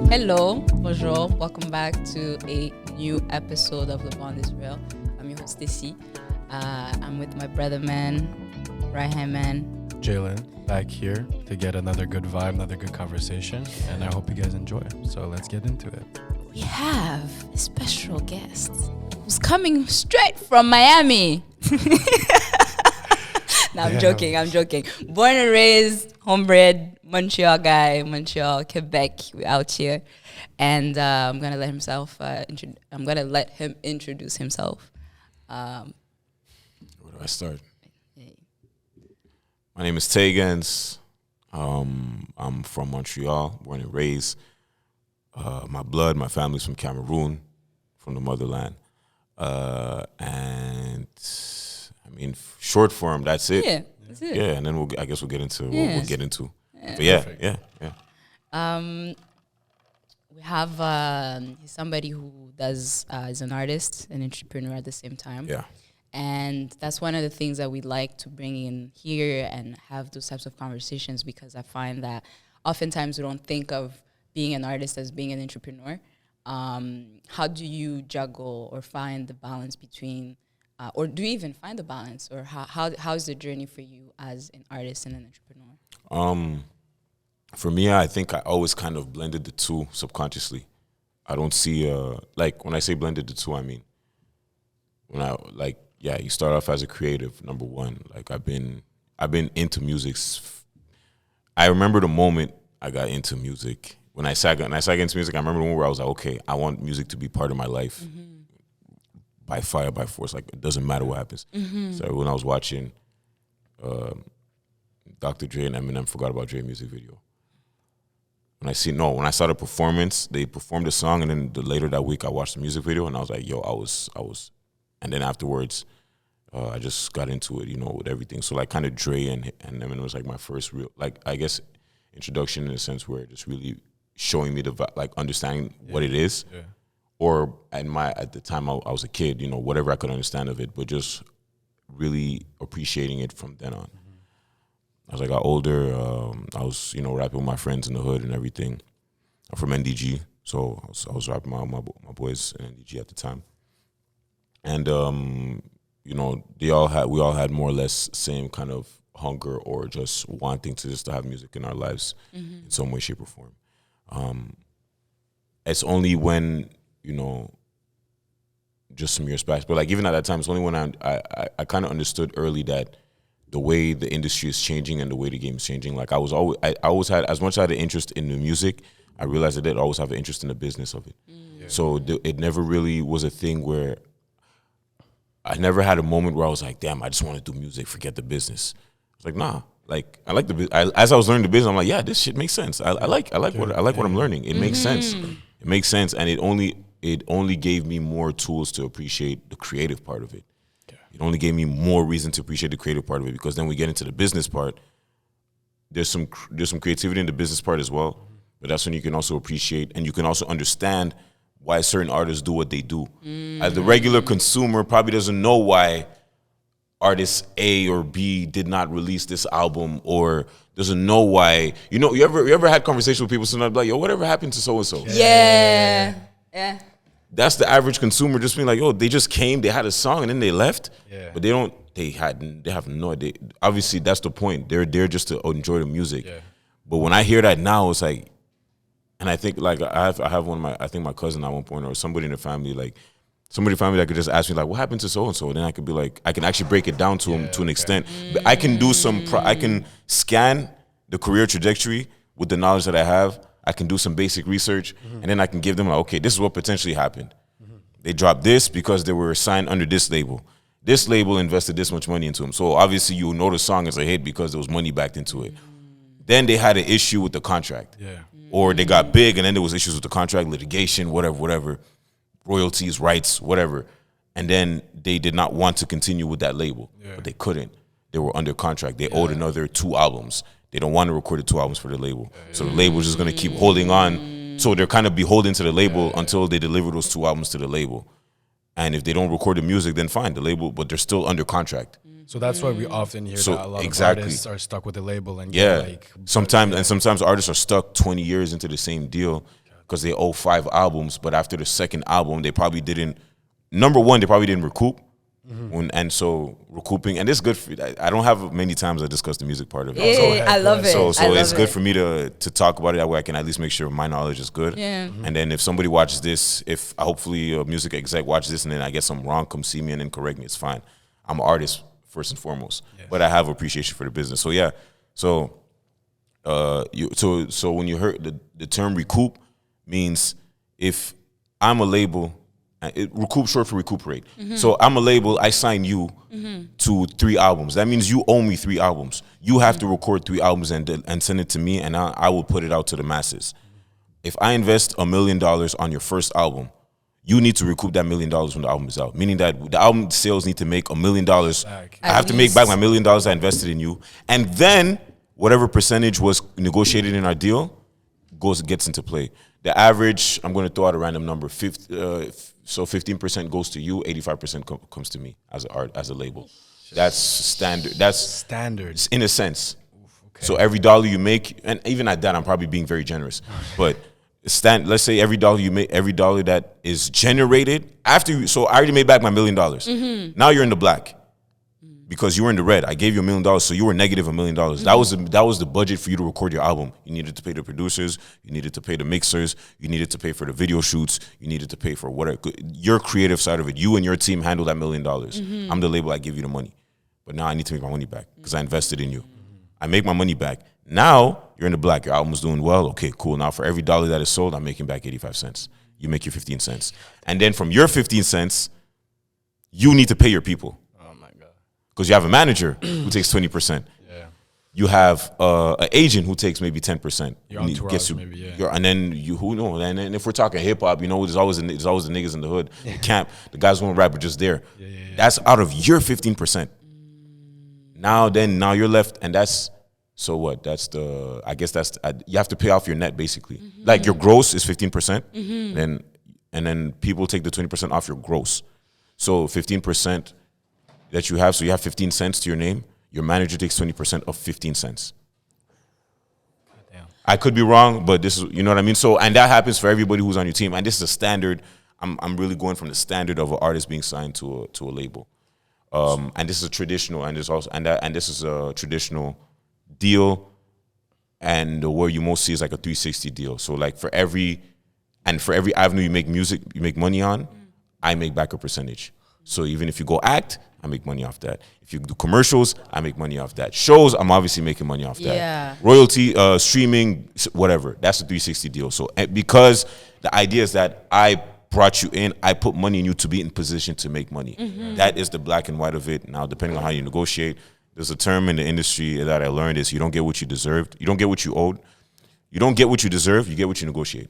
Hello, bonjour, welcome back to a new episode of The Bond is Real. I'm your host, Stacy. I'm with my brother man, Rahim man. Jalen, back here to get another good vibe, another good conversation, and I hope you guys enjoy. So let's get into it. We have a special guest who's coming straight from Miami. No, I'm joking. Born and raised, homebred, Montreal guy, Montreal, Quebec. We're out here, and I'm gonna let him introduce himself. Where do I start? My name is Taigenz. I'm from Montreal, born and raised. My family's from Cameroon, from the motherland. And I mean, short form, that's it. Yeah, that's it. Yeah, and then we'll get into what Yes. we'll get into. Yeah. But yeah, Perfect. yeah. We have he's somebody who is an artist, an entrepreneur at the same time. Yeah. And that's one of the things that we like to bring in here and have those types of conversations, because I find that oftentimes we don't think of being an artist as being an entrepreneur. How do you juggle or find the balance between, or do you even find the balance, or how's the journey for you as an artist and an entrepreneur? For me, I think I always kind of blended the two subconsciously. I don't see like when I say blended the two, I mean you start off as a creative, number one. Like I've been into music. I remember the moment I got into music. When I sat into music, I remember the moment where I was like, okay, I want music to be part of my life. By fire, by force. Like it doesn't matter what happens. So when I was watching Dr. Dre and Eminem Forgot About Dre music video. When I saw the performance, they performed the song, and then later that week I watched the music video, and I was like, yo, I was, and then afterwards, I just got into it, with everything. So like kind of Dre and Eminem was like my first real, like I guess, introduction in a sense where just really showing me understanding what it is, or at the time I was a kid, whatever I could understand of it, but just really appreciating it from then on. As I got older, I was, rapping with my friends in the hood and everything. I'm from NDG, so I was rapping with my boys in NDG at the time. And, we all had more or less same kind of hunger or just wanting to have music in our lives in some way, shape, or form. It's only when, just some years back, but like even at that time, it's only when I kind of understood early that the way the industry is changing and the way the game is changing. Like I always had, as much as I had an interest in the music, I realized I did always have an interest in the business of it. So it never really was a thing where I never had a moment where I was like, damn, I just want to do music, forget the business. I was like, nah. Like I like as I was learning the business, I'm like, yeah, this shit makes sense. I like what I'm learning. It makes sense. It makes sense, and it only gave me more tools to appreciate the creative part of it. It only gave me more reason to appreciate the creative part of it, because then we get into the business part. There's some creativity in the business part as well, but that's when you can also appreciate and you can also understand why certain artists do what they do. As the regular consumer probably doesn't know why artist A or B did not release this album, or doesn't know why. You ever had conversations with people sometimes like, yo, whatever happened to so and so? Yeah. That's the average consumer just being like, oh, they just came, they had a song, and then they left. Yeah. But they have no idea. Obviously, that's the point. They're there just to enjoy the music. Yeah. But when I hear that now, it's like, and I think like I have my cousin at one point, or somebody in the family, like somebody in the family that could just ask me like, what happened to so and so? Then I could be like, I can actually break it down to him to an extent. But I can do I can scan the career trajectory with the knowledge that I have. I can do some basic research, and then I can give them like, okay, this is what potentially happened. They dropped this because they were signed under this label. This label invested this much money into them. So obviously you know the song is a hit because there was money backed into it. Then they had an issue with the contract. Yeah. Or they got big and then there was issues with the contract, litigation, whatever, royalties, rights, whatever. And then they did not want to continue with that label, but they couldn't. They were under contract. They owed another 2 albums. They don't want to record the 2 albums for the label. So the label is just going to keep holding on. So they're kind of beholden to the label until they deliver those 2 albums to the label. And if they don't record the music, then fine, the label, but they're still under contract. So that's why we often hear that a lot of artists are stuck with the label and sometimes artists are stuck 20 years into the same deal because they owe 5 albums, but after the second album, they probably didn't. Number one, they probably didn't recoup. And so recouping, and it's good for I don't have many times I discuss the music part of it. I love it. So I love it's good it. for me to talk about it that way. I can at least make sure my knowledge is good. Yeah. And then if somebody watches this, if hopefully a music exec watches this and then I get something wrong, come see me and then correct me. It's fine. I'm an artist first and foremost, but I have appreciation for the business. So yeah, so so when you heard the term recoup means if I'm a label. Recoup short for recuperate. So I'm a label. I sign you to 3 albums. That means you owe me 3 albums. You have to record 3 albums and send it to me, and I will put it out to the masses. If I invest $1 million on your first album, you need to recoup that $1 million when the album is out. Meaning that the album sales need to make $1 million. I have to make back my $1 million I invested in you, and then whatever percentage was negotiated in our deal gets into play. The average, I'm going to throw out a random number, 15% goes to you, 85% comes to me as a label. That's standard. That's standard in a sense. Okay. So every dollar you make, and even at that, I'm probably being very generous. But let's say every dollar you make, every dollar that is generated after you. So I already made back my $1 million. Now you're in the black. Because you were in the red. I gave you $1 million, so you were negative $1 million. That was the budget for you to record your album. You needed to pay the producers, you needed to pay the mixers, you needed to pay for the video shoots, you needed to pay for whatever. Your creative side of it. You and your team handle that $1 million. I'm the label, I give you the money. But now I need to make my money back because I invested in you. I make my money back. Now you're in the black. Your album's doing well. Okay, cool. Now for every dollar that is sold, I'm making back 85 cents. You make your 15 cents. And then from your 15 cents, you need to pay your people. Because you have a manager who takes 20%. Yeah. You have an agent who takes maybe 10%. Your entourage, maybe, yeah. And then who knows? And then if we're talking hip hop, there's always the niggas in the hood, the camp, the guys who won't rap are just there. Yeah. That's out of your 15%. Now you're left, and that's so what? That's you have to pay off your net basically. Like your gross is 15%, and then people take the 20% off your gross. So 15%. That you have, so you have 15 cents to your name, your manager takes 20% of 15 cents. Damn. I could be wrong, but this is, you know what I mean? So, and that happens for everybody who's on your team. And this is a standard. I'm really going from the standard of an artist being signed to a label. And this is a traditional, and this is a traditional deal. And where you most see is like a 360 deal. So like for every avenue you make money on, I make back a percentage. So even if you go act, I make money off that. If you do commercials, I make money off that. Shows, I'm obviously making money off that. Yeah. Royalty, streaming, whatever. That's a 360 deal. So because the idea is that I brought you in, I put money in you to be in position to make money. That is the black and white of it. Now, depending on how you negotiate, there's a term in the industry that I learned is you don't get what you deserved. You don't get what you owed. You don't get what you deserve. You get what you negotiate.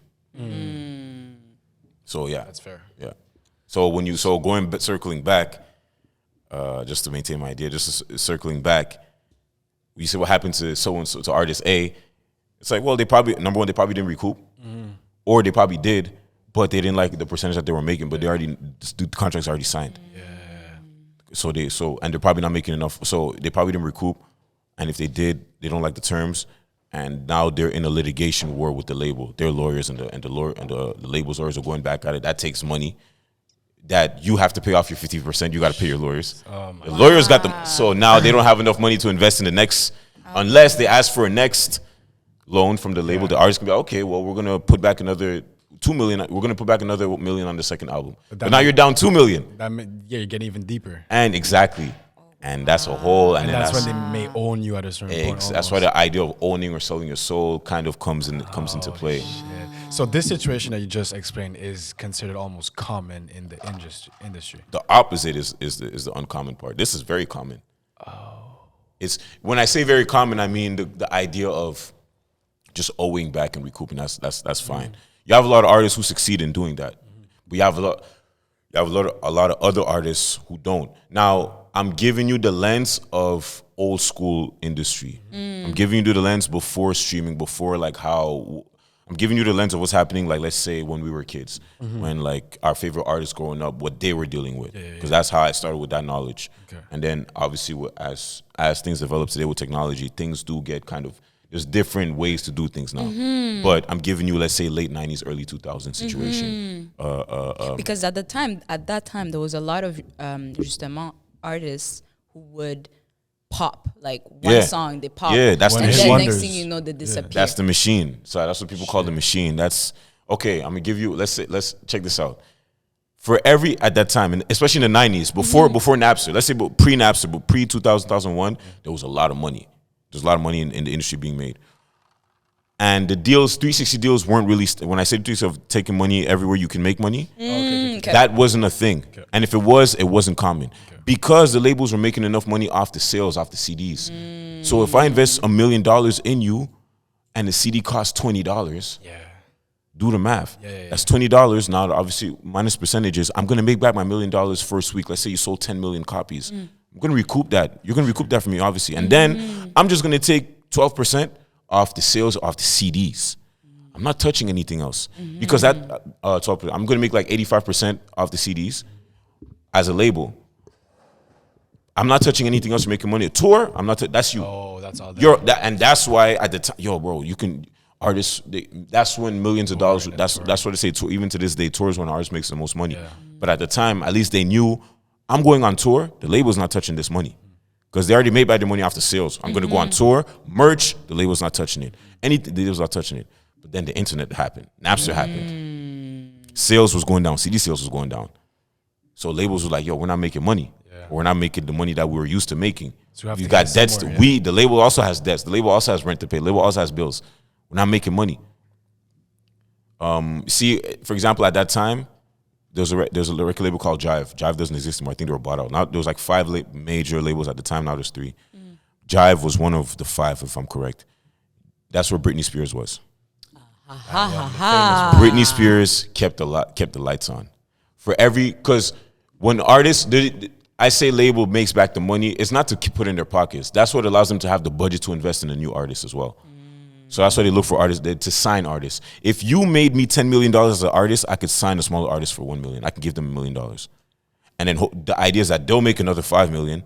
So yeah. That's fair. Yeah. So circling back, just to maintain my idea, circling back, you say what happened to so-and-so, to artist A. It's like, well, number one, they probably didn't recoup, or they probably did, but they didn't like the percentage that they were making, but the contract's already signed. Yeah. And they're probably not making enough, so they probably didn't recoup, and if they did, they don't like the terms, and now they're in a litigation war with the label. Their lawyers and the label's lawyers are going back at it. That takes money. That you have to pay off your 50%, you got to pay your lawyers. The lawyers got them, so now they don't have enough money to invest in the next, unless they ask for a next loan from the label. The artist can be like, okay, well, we're gonna put back another $2 million. We're gonna put back another $1 million on the second album. But now you're down $2 million. You're getting even deeper. And exactly, and that's a whole. And that's when they may own you at a certain point. That's why the idea of owning or selling your soul kind of comes into play. Shit. So this situation that you just explained is considered almost common in the industry. The opposite is the uncommon part. This is very common. It's when I say very common, I mean the idea of just owing back and recouping. That's fine. You have a lot of artists who succeed in doing that, but you have a lot of other artists who don't. Now I'm giving you the lens of old school industry. I'm giving you the lens before streaming, before like how. I'm giving you the lens of what's happening, like, let's say, when we were kids, when, like, our favorite artists growing up, what they were dealing with. Because that's how I started with that knowledge. Okay. And then, obviously, as things develop today with technology, things do get kind of There's different ways to do things now. But I'm giving you, let's say, late 90s, early 2000s situation. Because at that time, there was a lot of justement artists who would pop like one song, they pop, that's the and machine. then next thing you know, they disappear. That's the machine. So that's what people call the machine. That's okay. I'm gonna give you. Let's check this out. For every at that time, and especially in the 90s, before Napster, let's say pre-Napster, but pre-2001, there was a lot of money. There's a lot of money in the industry being made. And the deals, 360 deals weren't really, when I say 360 of taking money everywhere you can make money, that wasn't a thing. And if it was, it wasn't common. Because the labels were making enough money off the sales, off the CDs. So if I invest $1 million in you and the CD costs $20, do the math. That's $20. Now, obviously, minus percentages, I'm going to make back my $1 million first week. Let's say you sold 10 million copies. I'm going to recoup that. You're going to recoup that from me, obviously. And then I'm just going to take 12% off the sales off the CDs. I'm not touching anything else. Because that, 12%, I'm going to make like 85% off the CDs as a label. I'm not touching anything else. Making money. A tour, I'm not. That's you. Oh, that's all. And that's why at the time, bro, you can artists. That's when millions of dollars. That's what they say. Even to this day, tours when artists makes the most money. But at the time, at least they knew I'm going on tour. The label's not touching this money because they already made back the money off the sales. I'm going to go on tour, merch. The label's not touching it. Anything, the label's not touching it. But then the internet happened. Napster happened. Sales was going down. CD sales was going down. So labels were like, yo, we're not making money. We're not making the money that we were used to making. So you got debts. The label also has debts. The label also has rent to pay. The label also has bills. We're not making money. See, for example, at that time, there's a record label called Jive. Jive doesn't exist anymore. I think they were bought out. Now there was like 5 major labels at the time. Now there's 3. Jive was one of the 5, if I'm correct. That's where Britney Spears was. Britney Spears kept the lights on for because when artists I say label makes back the money. It's not to put in their pockets. That's what allows them to have the budget to invest in a new artist as well. So that's why they look for artists, to sign artists. If you made me $10 million as an artist, I could sign a smaller artist for $1 million. I can give them $1 million. And then the idea is that they'll make another $5 million,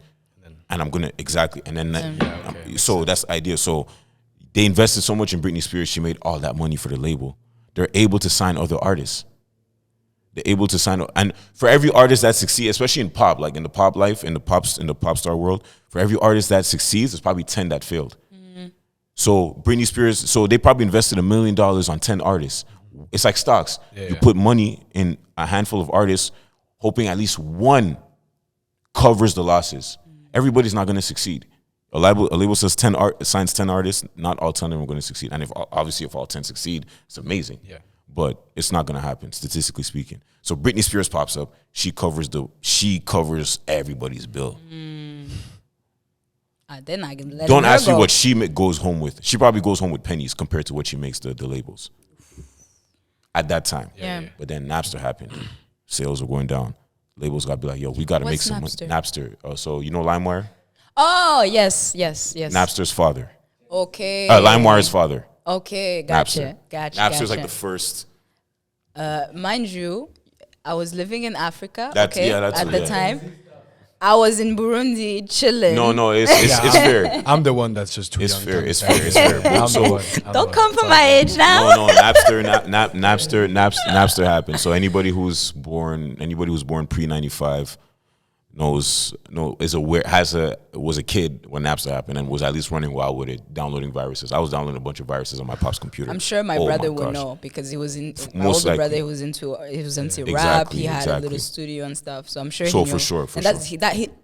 and I'm going to, so that's the idea. So they invested so much in Britney Spears, she made all that money for the label. They're able to sign other artists. They're able to sign, and for every artist that succeeds, especially in pop, like in the pop life, in the pop star world, for every artist that succeeds, there's probably 10 that failed. So Britney Spears, so they probably invested $1 million on 10 artists. It's like stocks. You put money in a handful of artists, hoping at least one covers the losses. Everybody's not going to succeed. A label says signs 10 artists, not all 10 of them are going to succeed. And if all 10 succeed, it's amazing. But it's not going to happen, statistically speaking. So Britney Spears pops up. She covers everybody's bill. Then I can let Don't ask me what she goes home with. She probably goes home with pennies compared to what she makes the labels at that time. But then Napster happened. Sales were going down. Labels got to be like, yo, we got to make some money. Napster. So you know LimeWire? Oh, yes. Napster's father. Okay. LimeWire's father. Okay, gotcha. Napster's like the first. Mind you, I was living in Africa That's at the time. I was in Burundi chilling. No, it's fair. I'm the one that's just too it's young. Fair. It's fair. Don't come for my age now. No, Napster happened. So anybody who's born pre-95 was a kid when Napster happened and was at least running wild with it, downloading viruses. I was downloading a bunch of viruses on my pop's computer. I'm sure my brother would know because he was my older brother. He was into rap. He had a little studio and stuff. So I'm sure he knew. For sure.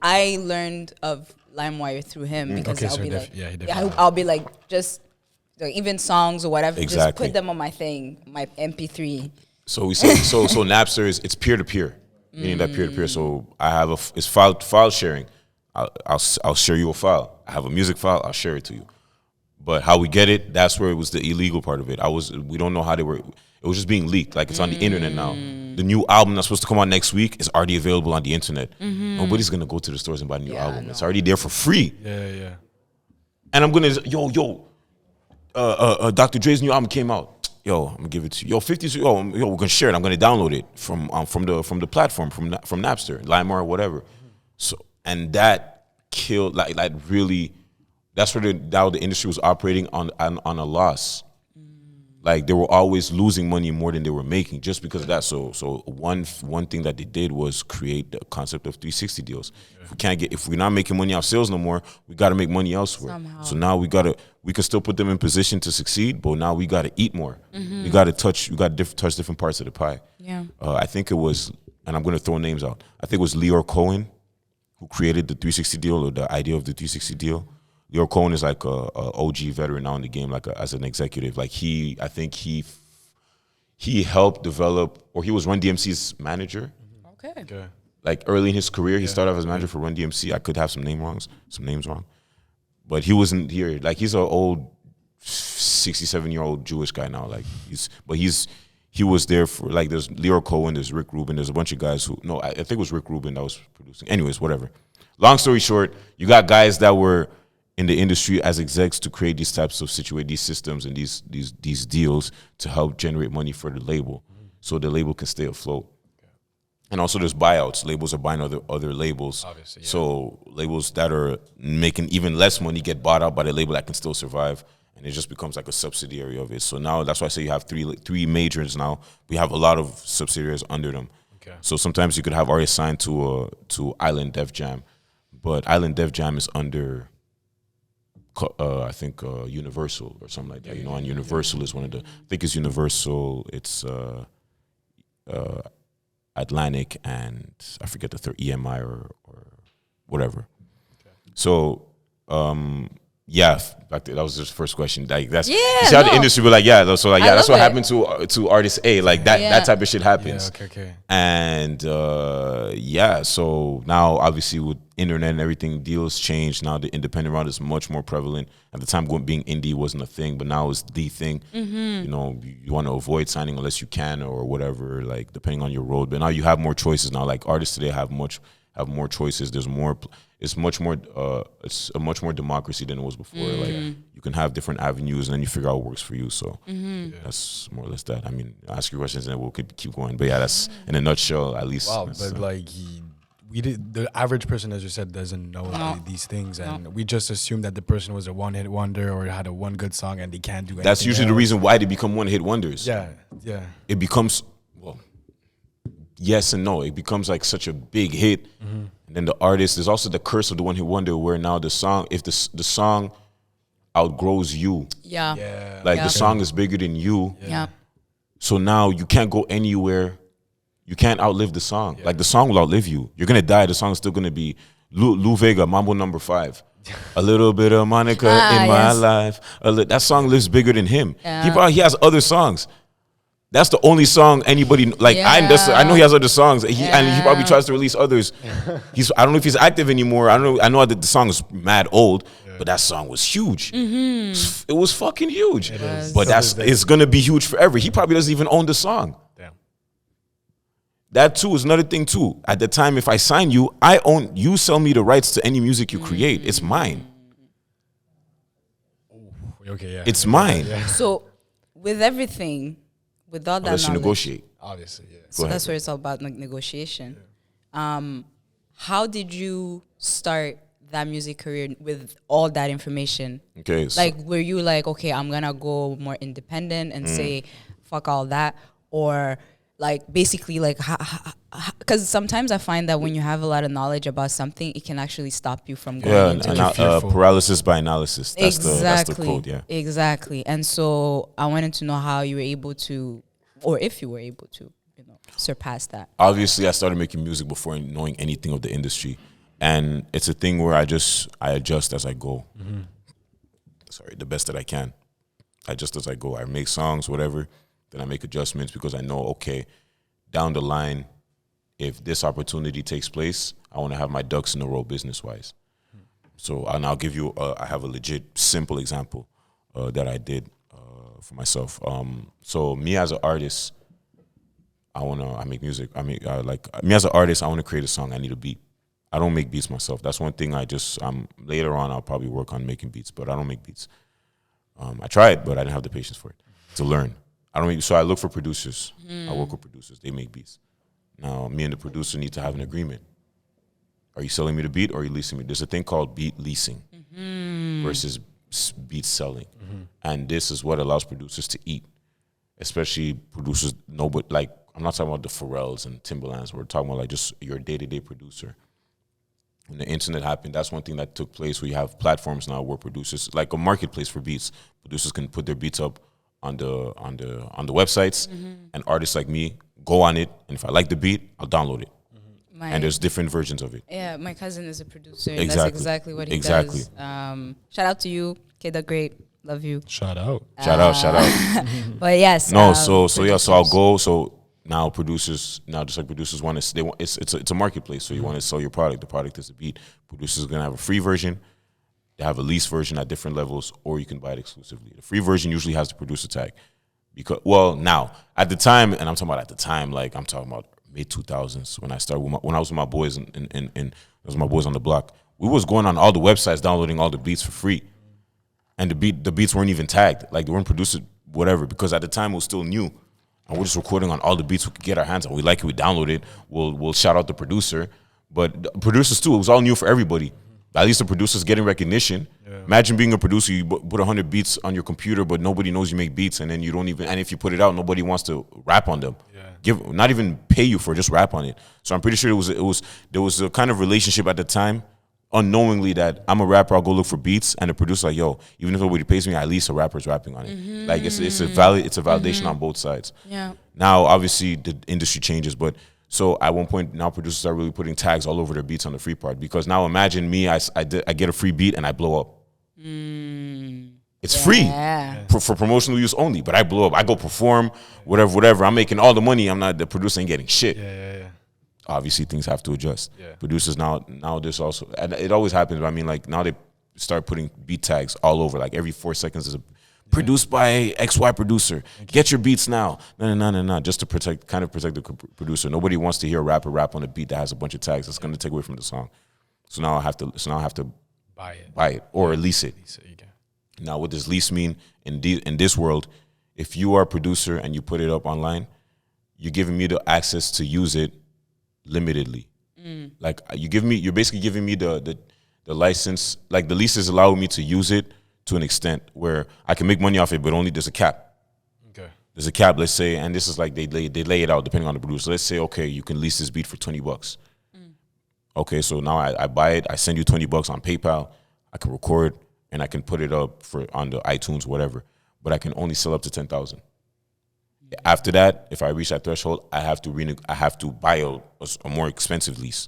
I learned of LimeWire through him because I'll be like just like, even songs or whatever. Just put them on my thing, my MP3. So we say so Napster it's peer to peer. Meaning that peer-to-peer. So I have it's file sharing. I'll share you a file. I have a music file. I'll share it to you. But how we get it, that's where it was the illegal part of it. We don't know how they were. It was just being leaked. Like it's on the internet now. The new album that's supposed to come out next week is already available on the internet. Nobody's gonna go to the stores and buy a new album. No. It's already there for free. Yeah. And I'm gonna Dr. Dre's new album came out. Yo, I'm gonna give it to you. Yo, 50. We're gonna share it. I'm gonna download it from the platform from Napster, LimeWire, whatever. So and that killed like really That's where now the industry was operating on a loss. Like they were always losing money more than they were making just because of that. So one thing that they did was create the concept of 360 deals. If we're not making money off sales no more, we got to make money elsewhere. Somehow. So now we can still put them in position to succeed, but now we got to eat more. We got to touch different parts of the pie. Yeah. I think it was, and I'm going to throw names out. I think it was Lyor Cohen who created the 360 deal or the idea of the 360 deal. Lyor Cohen is like a OG veteran now in the game, like as an executive. Like I think he helped develop, or he was Run DMC's manager. Okay. Like early in his career, he started off as manager for Run DMC. I could have some names wrong, but he wasn't here. Like he's an old 67-year-old Jewish guy now. Like he was there for, like, there's Lyor Cohen, there's Rick Rubin, there's a bunch of guys who, no, I think it was Rick Rubin that was producing. Anyways, whatever. Long story short, you got guys that were in the industry as execs to create these types of these systems and these deals to help generate money for the label, so the label can stay afloat. And also there's buyouts. Labels are buying other labels. Obviously, yeah. So labels that are making even less money get bought out by the label that can still survive, and it just becomes like a subsidiary of it. So now that's why I say you have three majors now. We have a lot of subsidiaries under them. Okay. So sometimes you could have artists signed to Island Def Jam, but Island Def Jam is under I think Universal or something like that. And Universal is one of the, I think it's Universal. It's Atlantic and I forget the third, EMI or whatever. Okay. So back to, that was just the first question. Like that's you see how the industry be like, that's what happened to artist A. Like that type of shit happens. Yeah, okay. And so now obviously with internet and everything, deals change. Now the independent route is much more prevalent. At the time, being indie wasn't a thing, but now it's the thing. You want to avoid signing unless you can or whatever, like depending on your road. But now you have more choices now. Like artists today have more choices. There's more. It's much more. It's a much more democracy than it was before. Like you can have different avenues, and then you figure out what works for you. So that's more or less that. I mean, ask your questions, and then we'll keep going. But yeah, that's in a nutshell, at least. Wow, but like the average person, as you said, doesn't know these things, and we just assume that the person was a one-hit wonder or had one good song, and they can't do anything. That's usually the reason why they become one-hit wonders. Yeah. It becomes yes and no. It becomes like such a big hit. And then the artist, there's also the curse of the one-hit wonder, where now the song, if the song outgrows you, the song is bigger than you, so now you can't go anywhere, you can't outlive the song. Like the song will outlive you. You're gonna die. The song is still gonna be Lou Vega, Mambo No. 5. A little bit of Monica in my life. That song lives bigger than him. He has other songs. That's the only song anybody like. I know he has other songs, and he probably tries to release others. I don't know if he's active anymore. I know that the song is mad old, but that song was huge. It was fucking huge. But it's gonna be huge forever. He probably doesn't even own the song. Damn. That too is another thing too. At the time, if I sign you, I own. You sell me the rights to any music you create. It's mine. Okay, yeah. It's mine. So with everything. With all that Unless you knowledge, negotiate. Obviously, yeah. So that's where it's all about negotiation. How did you start that music career with all that information? Okay. Like, were you like, okay, I'm going to go more independent and say, fuck all that? Or like, basically, like, because sometimes I find that when you have a lot of knowledge about something, it can actually stop you from going into it. Paralysis by analysis. That's the quote, Exactly. And so I wanted to know how you were able to, or if you were able to, surpass that. Obviously, I started making music before knowing anything of the industry. And it's a thing where I adjust as I go. Sorry, the best that I can. I adjust as I go. I make songs, whatever. Then I make adjustments because I know, okay, down the line, if this opportunity takes place, I want to have my ducks in a row business-wise. So I'll give you, I have a legit simple example that I did for myself. So me as an artist, I make music. Me as an artist, I want to create a song. I need a beat. I don't make beats myself. That's one thing later on, I'll probably work on making beats, but I don't make beats. I tried, but I didn't have the patience for it to learn. So I look for producers. I work with producers. They make beats. Now, me and the producer need to have an agreement. Are you selling me the beat or are you leasing me? There's a thing called beat leasing. versus beats selling. And this is what allows producers to eat, especially producers. No, but like I'm not talking about the Pharrells and Timbalands. We're talking about like just your day-to-day producer. When the internet happened, that's one thing that took place. We have platforms now where producers, like a marketplace for beats, producers can put their beats up on the websites, and artists like me go on it, and if I like the beat, I'll download it. And there's different versions of it. Yeah, my cousin is a producer, and that's exactly what he does. Shout out to you, Kid the Great. Love you. Shout out. Shout out. But yes. No, so I'll go. So now producers, just like producers want to, it's a marketplace. So you want to sell your product. The product is a beat. Producers are gonna have a free version. They have a lease version at different levels, or you can buy it exclusively. The free version usually has the producer tag. Because now at the time, and I'm talking about at the time, like I'm talking about mid 2000s when I started when I was with my boys and was my boys on the block. We was going on all the websites downloading all the beats for free, and the beats weren't even tagged, like they weren't produced whatever, because at the time it was still new, and we're just recording on all the beats we could get our hands on. We like it, we download it. We'll shout out the producer, but the producers too. It was all new for everybody. At least the producer's getting recognition. Yeah. Imagine being a producer, you put 100 beats on your computer, but nobody knows you make beats, and then you don't even, and if you put it out, nobody wants to rap on them. Yeah. Not even pay you for it, just rap on it. So I'm pretty sure there was a kind of relationship at the time, unknowingly, that I'm a rapper, I'll go look for beats, and the producer like, yo, even if nobody pays me, at least a rapper's rapping on it. Like it's a validation on both sides. Yeah. Now obviously the industry changes, but so at one point now producers are really putting tags all over their beats on the free part, because now imagine me, I get a free beat and I blow up. It's free for promotional use only, but I blow up. I go perform, whatever. I'm making all the money. I'm not, the producer ain't getting shit. Yeah. Obviously things have to adjust. Yeah. Producers now there's also, and it always happens, but I mean like now they start putting beat tags all over. Like every 4 seconds is produced by XY producer. Get your beats now. No. Just to protect the producer. Nobody wants to hear a rapper rap on a beat that has a bunch of tags. That's going to take away from the song. So now I have to buy it or lease it. Now, what does lease mean in this world? If you are a producer and you put it up online, you're giving me the access to use it limitedly. Like you're basically giving me the license. Like the leases allow me to use it to an extent where I can make money off it, but only there's a cap. Okay. There's a cap, let's say, and this is like they lay it out depending on the producer. Let's say, okay, you can lease this beat for $20. Okay, so now I buy it, I send you $20 on PayPal, I can record, and I can put it up on the iTunes, whatever. But I can only sell up to 10,000. After that, if I reach that threshold, I have to buy a more expensive lease.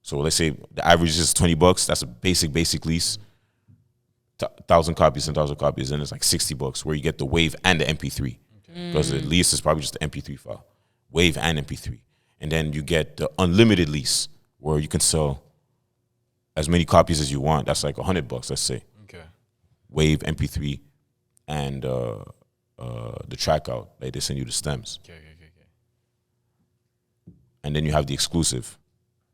So let's say the average is $20. That's a basic lease. 1,000 copies, 10,000 copies, and it's like $60 where you get the WAV and the MP3. Because the lease is probably just the MP3 file, WAV and MP3, and then you get the unlimited lease where you can sell as many copies as you want. That's like $100, let's say. Okay. WAV, MP3, and the track out. Like they send you the stems. Okay. And then you have the exclusive,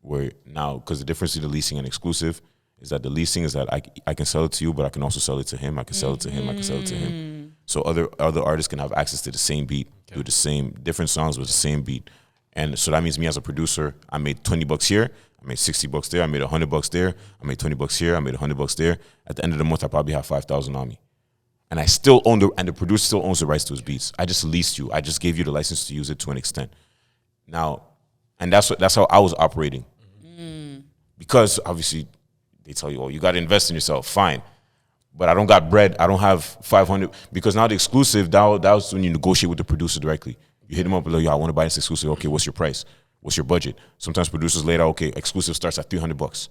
where now, because the difference between the leasing and exclusive is that the leasing is that I can sell it to you, but I can also sell it to him. I can sell it to him. I can sell it to him. So other artists can have access to the same beat, do the same different songs with the same beat. And so that means me as a producer, I made $20 here, I made $60 there, I made $100 there, I made $20 here, I made $100 there. At the end of the month, I probably have 5,000 on me. And I still own the producer still owns the rights to his beats. I just leased you. I just gave you the license to use it to an extent. Now, and that's how I was operating. Because obviously they tell you, oh, you got to invest in yourself. Fine. But I don't got bread. I don't have 500. Because now the exclusive, that was when you negotiate with the producer directly. You hit him up and like, yo, I want to buy this exclusive. Okay, what's your price? What's your budget? Sometimes producers later, okay, exclusive starts at $300.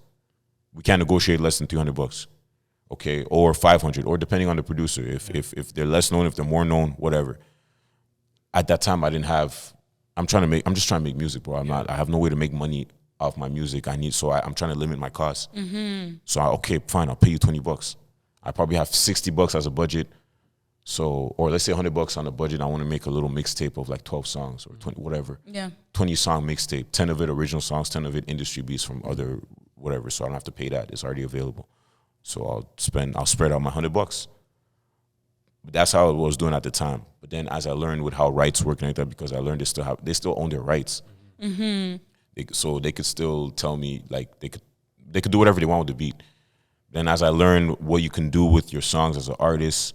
We can't negotiate less than $300. Okay, or 500, or depending on the producer. If they're less known, if they're more known, whatever. At that time, I'm just trying to make music, bro. I have no way to make money off my music. I'm trying to limit my costs. So okay, fine, I'll pay you $20. I probably have $60 as a budget. So, or let's say $100 on the budget. I want to make a little mixtape of like 12 songs or 20, whatever. 20 song mixtape, 10 of it original songs, 10 of it industry beats from other whatever. So I don't have to pay that. It's already available. So I'll spread out my $100. But that's how I was doing at the time. But then as I learned with how rights work and like that, because I learned they still own their rights. So they could still tell me, like, they could do whatever they want with the beat. Then as I learn what you can do with your songs as an artist,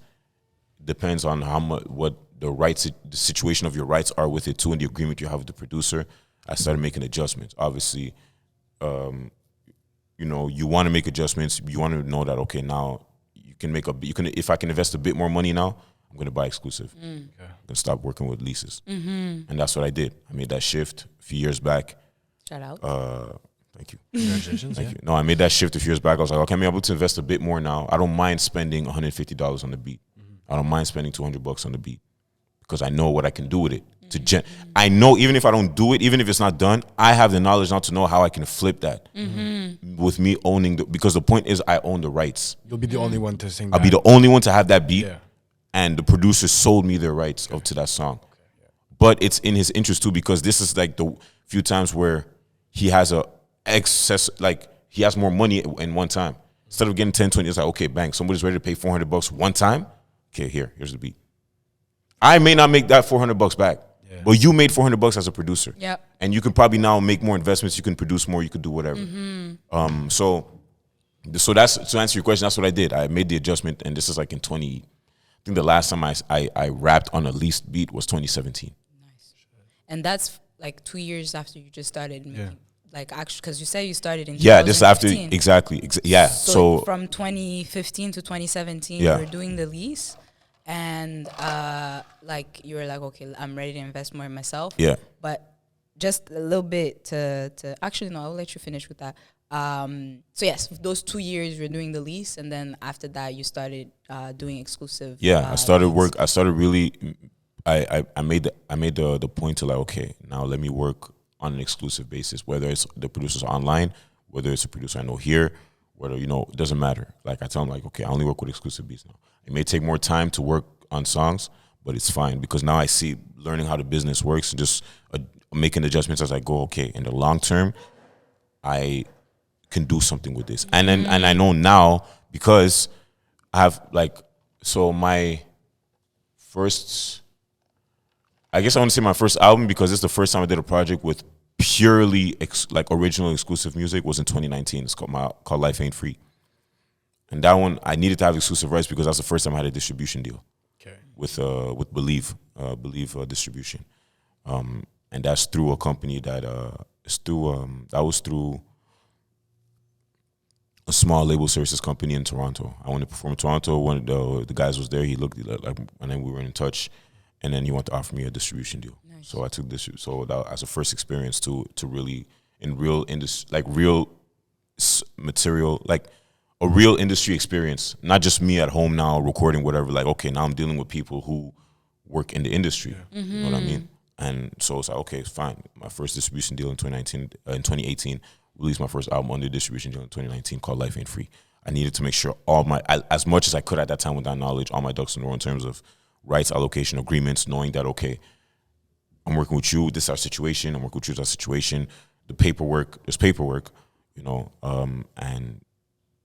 depends on how much, what the situation of your rights are with it too, and the agreement you have with the producer. I started making adjustments. Obviously, you know, you want to make adjustments. You want to know that, okay, now if I can invest a bit more money now, I'm going to buy exclusive. Okay. I'm going to stop working with leases. And that's what I did. I made that shift a few years back. Shout out. Thank you. Congratulations. Thank you. No, I made that shift a few years back. I was like, okay, I'm able to invest a bit more now. I don't mind spending $150 on the beat. I don't mind spending $200 on the beat because I know what I can do with it. I know even if I don't do it, even if it's not done, I have the knowledge now to know how I can flip that with me owning because the point is I own the rights. You'll be the only one to sing I'll be the only one to have that beat, and the producer sold me their rights to that song. But it's in his interest too, because this is like the few times where he has a excess, like he has more money in one time. Instead of getting 10, 20, it's like, okay, bang, somebody's ready to pay $400 one time. Okay, here's the beat. I may not make that $400 back. But you made $400 as a producer. Yep. And you can probably now make more investments. You can produce more. You could do whatever. So that's, to answer your question, that's what I did. I made the adjustment, and this is like in I think the last time I rapped on a leased beat was 2017. Nice. And that's like 2 years after you just started making, like actually, because you said you started in 2015. This after, exactly. So from 2015 to 2017, you were doing the lease. And like you were like, okay, I'm ready to invest more in myself. Yeah. But just a little bit to actually no, I'll let you finish with that. So yes, those 2 years you were doing the lease, and then after that you started doing exclusive. I started leads. work. I started really. I made the point to like, okay, now let me work on an exclusive basis. Whether it's the producers online, whether it's a producer I know here, whether it doesn't matter. Like I tell them like, okay, I only work with exclusive beats now. It may take more time to work on songs, but it's fine because now I see learning how the business works and just making adjustments as I go. Okay, in the long term, I can do something with this, and I know now because I have my first. I guess I want to say my first album because it's the first time I did a project with purely original exclusive music was in 2019. It's called Life Ain't Free. And that one, I needed to have exclusive rights because that's the first time I had a distribution deal with Believe Distribution, and that's through a company that was through a small label services company in Toronto. I went to perform in Toronto. One of the guys was there. He looked like, and then we were in touch, and then he wanted to offer me a distribution deal. Nice. So I took this. So that as a first experience to really in real industry, real material, a real industry experience, not just me at home now recording whatever. Like, okay, now I'm dealing with people who work in the industry. You know what I mean? And so it's like, okay, it's fine. My first distribution deal in 2018, released my first album under distribution deal in 2019 called Life Ain't Free. I needed to make sure as much as I could at that time with that knowledge, all my ducks in a row in terms of rights allocation agreements, knowing that, okay, I'm working with you, this is our situation, I'm working with you, this is our situation. There's paperwork, and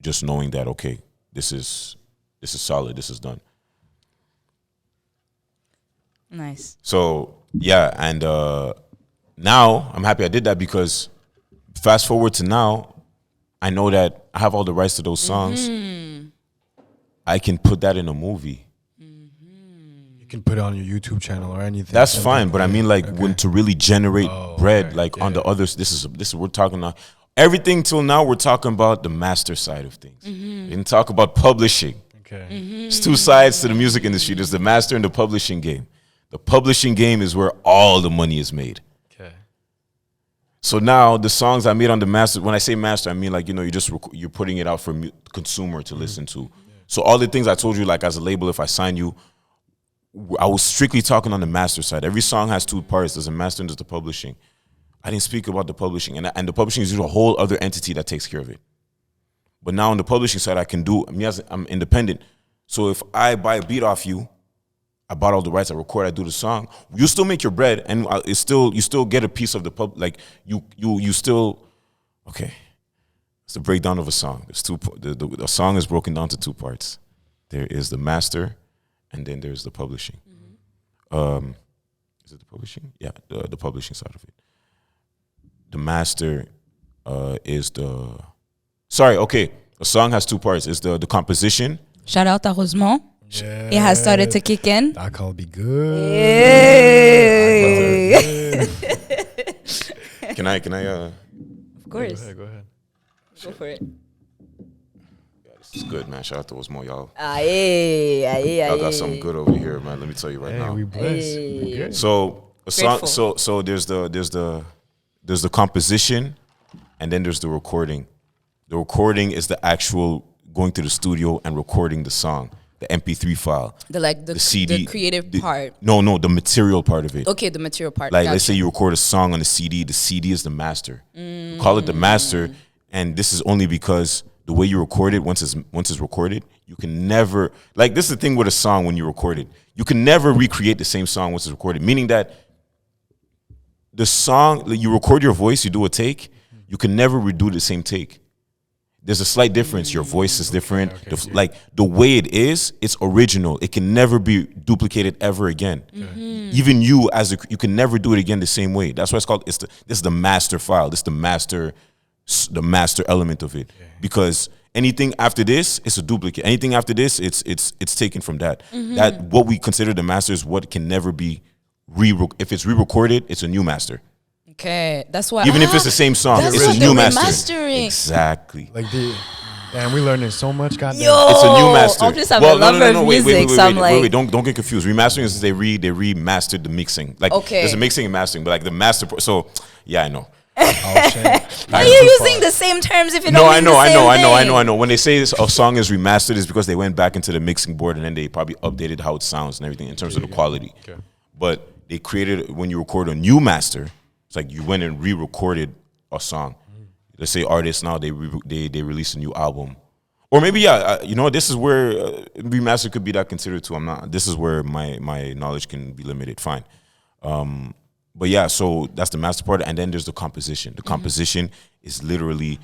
just knowing that, okay, this is solid, this is done. Nice. So and now I'm happy I did that because fast forward to now, I know that I have all the rights to those songs. I can put that in a movie. You can put it on your YouTube channel or anything. That's fine, but I mean, when to really generate bread, on the others, this is we're talking now. Everything till now, we're talking about the master side of things. We didn't talk about publishing. Okay. There's two sides to the music industry. There's the master and the publishing game. The publishing game is where all the money is made. Okay. So now the songs I made on the master, when I say master, I mean you're putting it out for consumer to listen to. Yeah. So all the things I told you, as a label, if I sign you, I was strictly talking on the master side. Every song has two parts. There's a master and there's the publishing. I didn't speak about the publishing. And the publishing is a whole other entity that takes care of it. But now on the publishing side, I'm independent. So if I buy a beat off you, I bought all the rights, I record, I do the song, you still make your bread, and you still get a piece of the pub. You still, okay. It's the breakdown of a song. There's a song is broken down to two parts. There is the master, and then there's the publishing. Is it the publishing? Yeah, the publishing side of it. The master is the. Sorry, okay. a song has two parts. It's the composition. Shout out to Rosemont. Yeah. It has started to kick in. That call be good. Hey. Can I? Of course. Go ahead. Go for it. This is good, man. Shout out to Rosemont, y'all. Aye. Y'all got something good over here, man. Let me tell you right now. We blessed. We good. So a song. Grateful. So there's the composition, and then there's the recording. The recording is the actual going to the studio and recording the song, the MP3 file, The CD, the creative part. No, the material part of it. Okay, the material part. Like, let's say you record a song on the CD is the master. Call it the master, and this is only because the way you record it, once it's recorded, you can never, like, this is the thing with a song when you record it. You can never recreate the same song once it's recorded, meaning that the song, like, you record your voice, you do a take, you can never redo the same take. There's a slight difference. Your voice is different. Like, the way it is, it's original. It can never be duplicated ever again. Even you you can never do it again the same way. That's why it's called. This is the master file. This is the master element of it. Because anything after this, it's a duplicate. Anything after this, it's taken from that. That what we consider the master is what can never be if it's re-recorded, it's a new master. Okay, that's why. Even if it's the same song, that's it's what a new they're master. remastering. Exactly. Like damn, we learning so much. Goddamn. Yo, It's a new master. I'm just a lover of music, so I'm like, wait, don't get confused. Remastering is they remastered the mixing. Like, okay, there's a mixing and mastering, but like the master. So yeah, I know. Oh, shit. Are you using the same terms if you don't mean the same I know. When they say a song is remastered, it's because they went back into the mixing board and then they probably updated how it sounds and everything in terms of the quality. Okay. But they created, when you record a new master, it's like you went and re-recorded a song. Let's say artists now they release a new album, or maybe this is where remaster could be that considered too. This is where my knowledge can be limited. Fine, but yeah. So that's the master part, and then there's the composition. The composition is literally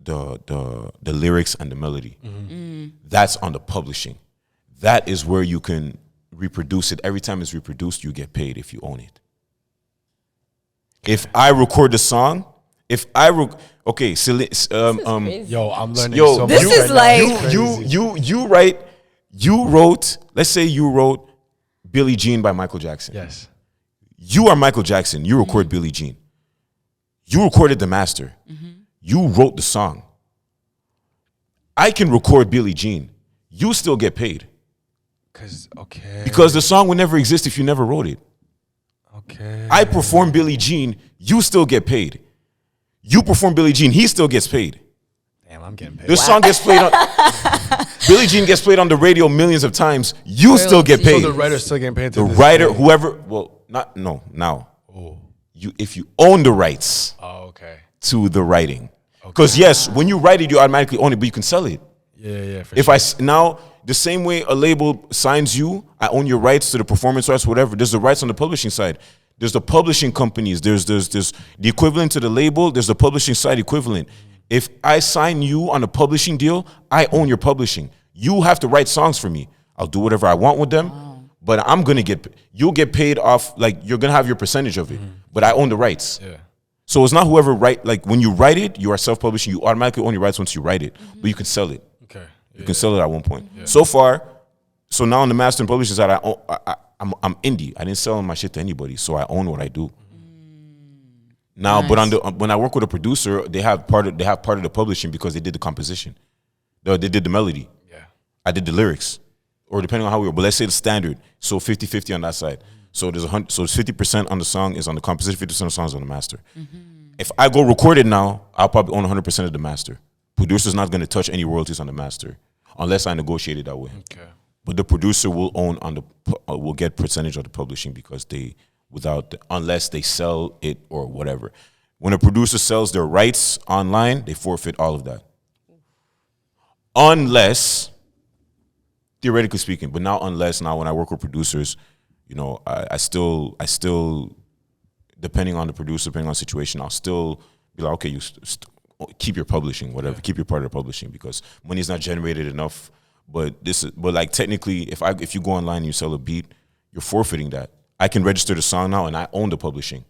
the lyrics and the melody. That's on the publishing. That is where you can reproduce it. Every time it's reproduced, you get paid if you own it. If I record the song, yo, I'm learning so much. This is like you wrote. Let's say you wrote Billie Jean by Michael Jackson. Yes. You are Michael Jackson. You record Billie Jean. You recorded the master. You wrote the song. I can record Billie Jean. You still get paid. Because the song would never exist if you never wrote it. Okay. I perform Billie Jean, you still get paid. You perform Billie Jean, he still gets paid. Damn, I'm getting paid. The song gets played on Billie Jean gets played on the radio millions of times. You still get paid. So the writer's still getting paid. The writer, now. Oh. If you own the rights to the writing. Because yes, when you write it, you automatically own it, but you can sell it. Yeah, for if sure. Now, the same way a label signs you, I own your rights to the performance rights, whatever. There's the rights on the publishing side. There's the publishing companies. There's the equivalent to the label. There's the publishing side equivalent. If I sign you on a publishing deal, I own your publishing. You have to write songs for me. I'll do whatever I want with them, but you'll get paid off, like, you're gonna have your percentage of it, but I own the rights. Yeah. So it's not whoever like when you write it, you are self-publishing. You automatically own your rights once you write it, but you can sell it. Okay. You can sell it at one point. Yeah. So now on the master and publishing side, I'm indie. I didn't sell my shit to anybody, so I own what I do. Now, Nice. but when I work with a producer, they have part of the publishing because they did the composition. They did the melody. Yeah. I did the lyrics, or depending on how we were. But let's say the standard, so 50-50 on that side. So there's 50% on the song is on the composition, 50% of the song is on the master. If I go record it now, I'll probably own 100% of the master. Producer's not going to touch any royalties on the master unless I negotiate it that way. Okay. But the producer will will get percentage of the publishing because unless they sell it or whatever. When a producer sells their rights online, they forfeit all of that. Unless, theoretically speaking, but now when I work with producers, I still depending on the producer, depending on the situation, I'll still be like, okay, you keep your publishing, whatever, keep your part of the publishing because money's not generated enough. But like technically, if you go online and you sell a beat, you're forfeiting that. I can register the song now and I own the publishing.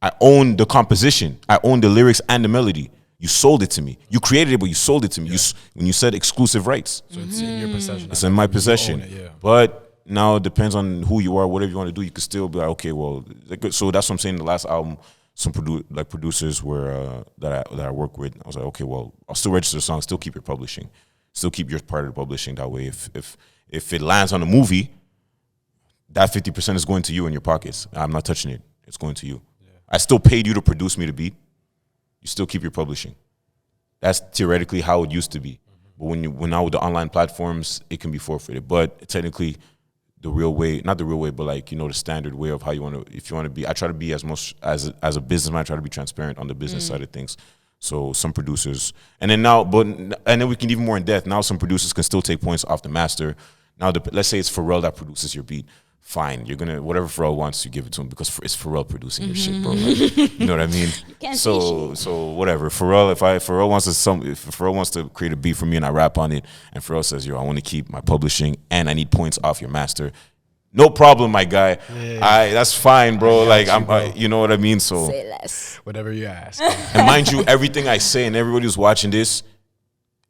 I own the composition. I own the lyrics and the melody. You sold it to me. You created it, but you sold it to me. When you said exclusive rights. So it's in your possession. It's in my possession. But now it depends on who you are, whatever you want to do. You could still be like, okay, well, so that's what I'm saying. The last album, some producers were that I work with. I was like, okay, well, I'll still register the song, still keep your publishing, still keep your part of the publishing. That way, if it lands on a movie, that 50% is going to you in your pockets. I'm not touching it. It's going to you. Yeah. I still paid you to produce me the beat. You still keep your publishing. That's theoretically how it used to be. But when now with the online platforms, it can be forfeited. But technically, the real way, not the real way, but like, the standard way of how you want to, if you want to be, I try to be as a businessman, I try to be transparent on the business side of things. So some producers, and then we can even more in depth. Now some producers can still take points off the master. Now, let's say it's Pharrell that produces your beat. Fine, you're gonna whatever Pharrell wants, you give it to him because it's Pharrell producing your shit, bro. Like, you know what I mean? So whatever. Pharrell, if Pharrell wants to create a beat for me and I rap on it, and Pharrell says, "Yo, I want to keep my publishing and I need points off your master," no problem, my guy. Yeah. That's fine, bro. Like you know what I mean? So say less. Whatever you ask. And mind you, everything I say and everybody who's watching this,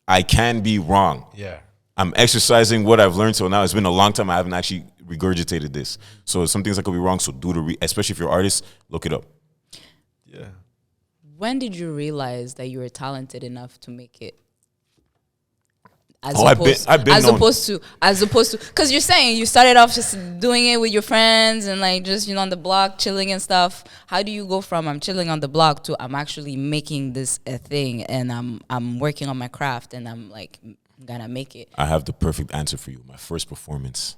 I can be wrong. Yeah. I'm exercising what I've learned till now. It's been a long time I haven't actually regurgitated this. So some things that could be wrong, so especially if you're an artist, look it up. Yeah. When did you realize that you were talented enough to make it? As opposed to, because you're saying you started off just doing it with your friends and like just on the block chilling and stuff. How do you go from I'm chilling on the block to I'm actually making this a thing and I'm working on my craft and I'm like gonna make it? I have the perfect answer for you. My first performance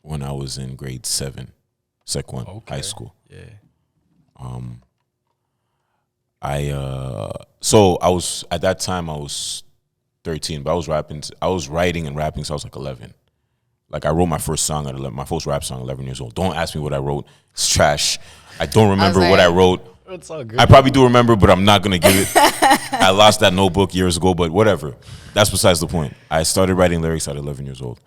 when I was in grade 7, Sec 1, high school. Yeah. So I was at that time I was 13, but I was writing and rapping since I was like 11. Like I wrote my first song at 11, my first rap song at 11 years old. Don't ask me what I wrote. It's trash. I don't remember what I wrote. It's all good. I probably do remember, but I'm not going to give it. I lost that notebook years ago, but whatever. That's besides the point. I started writing lyrics at 11 years old.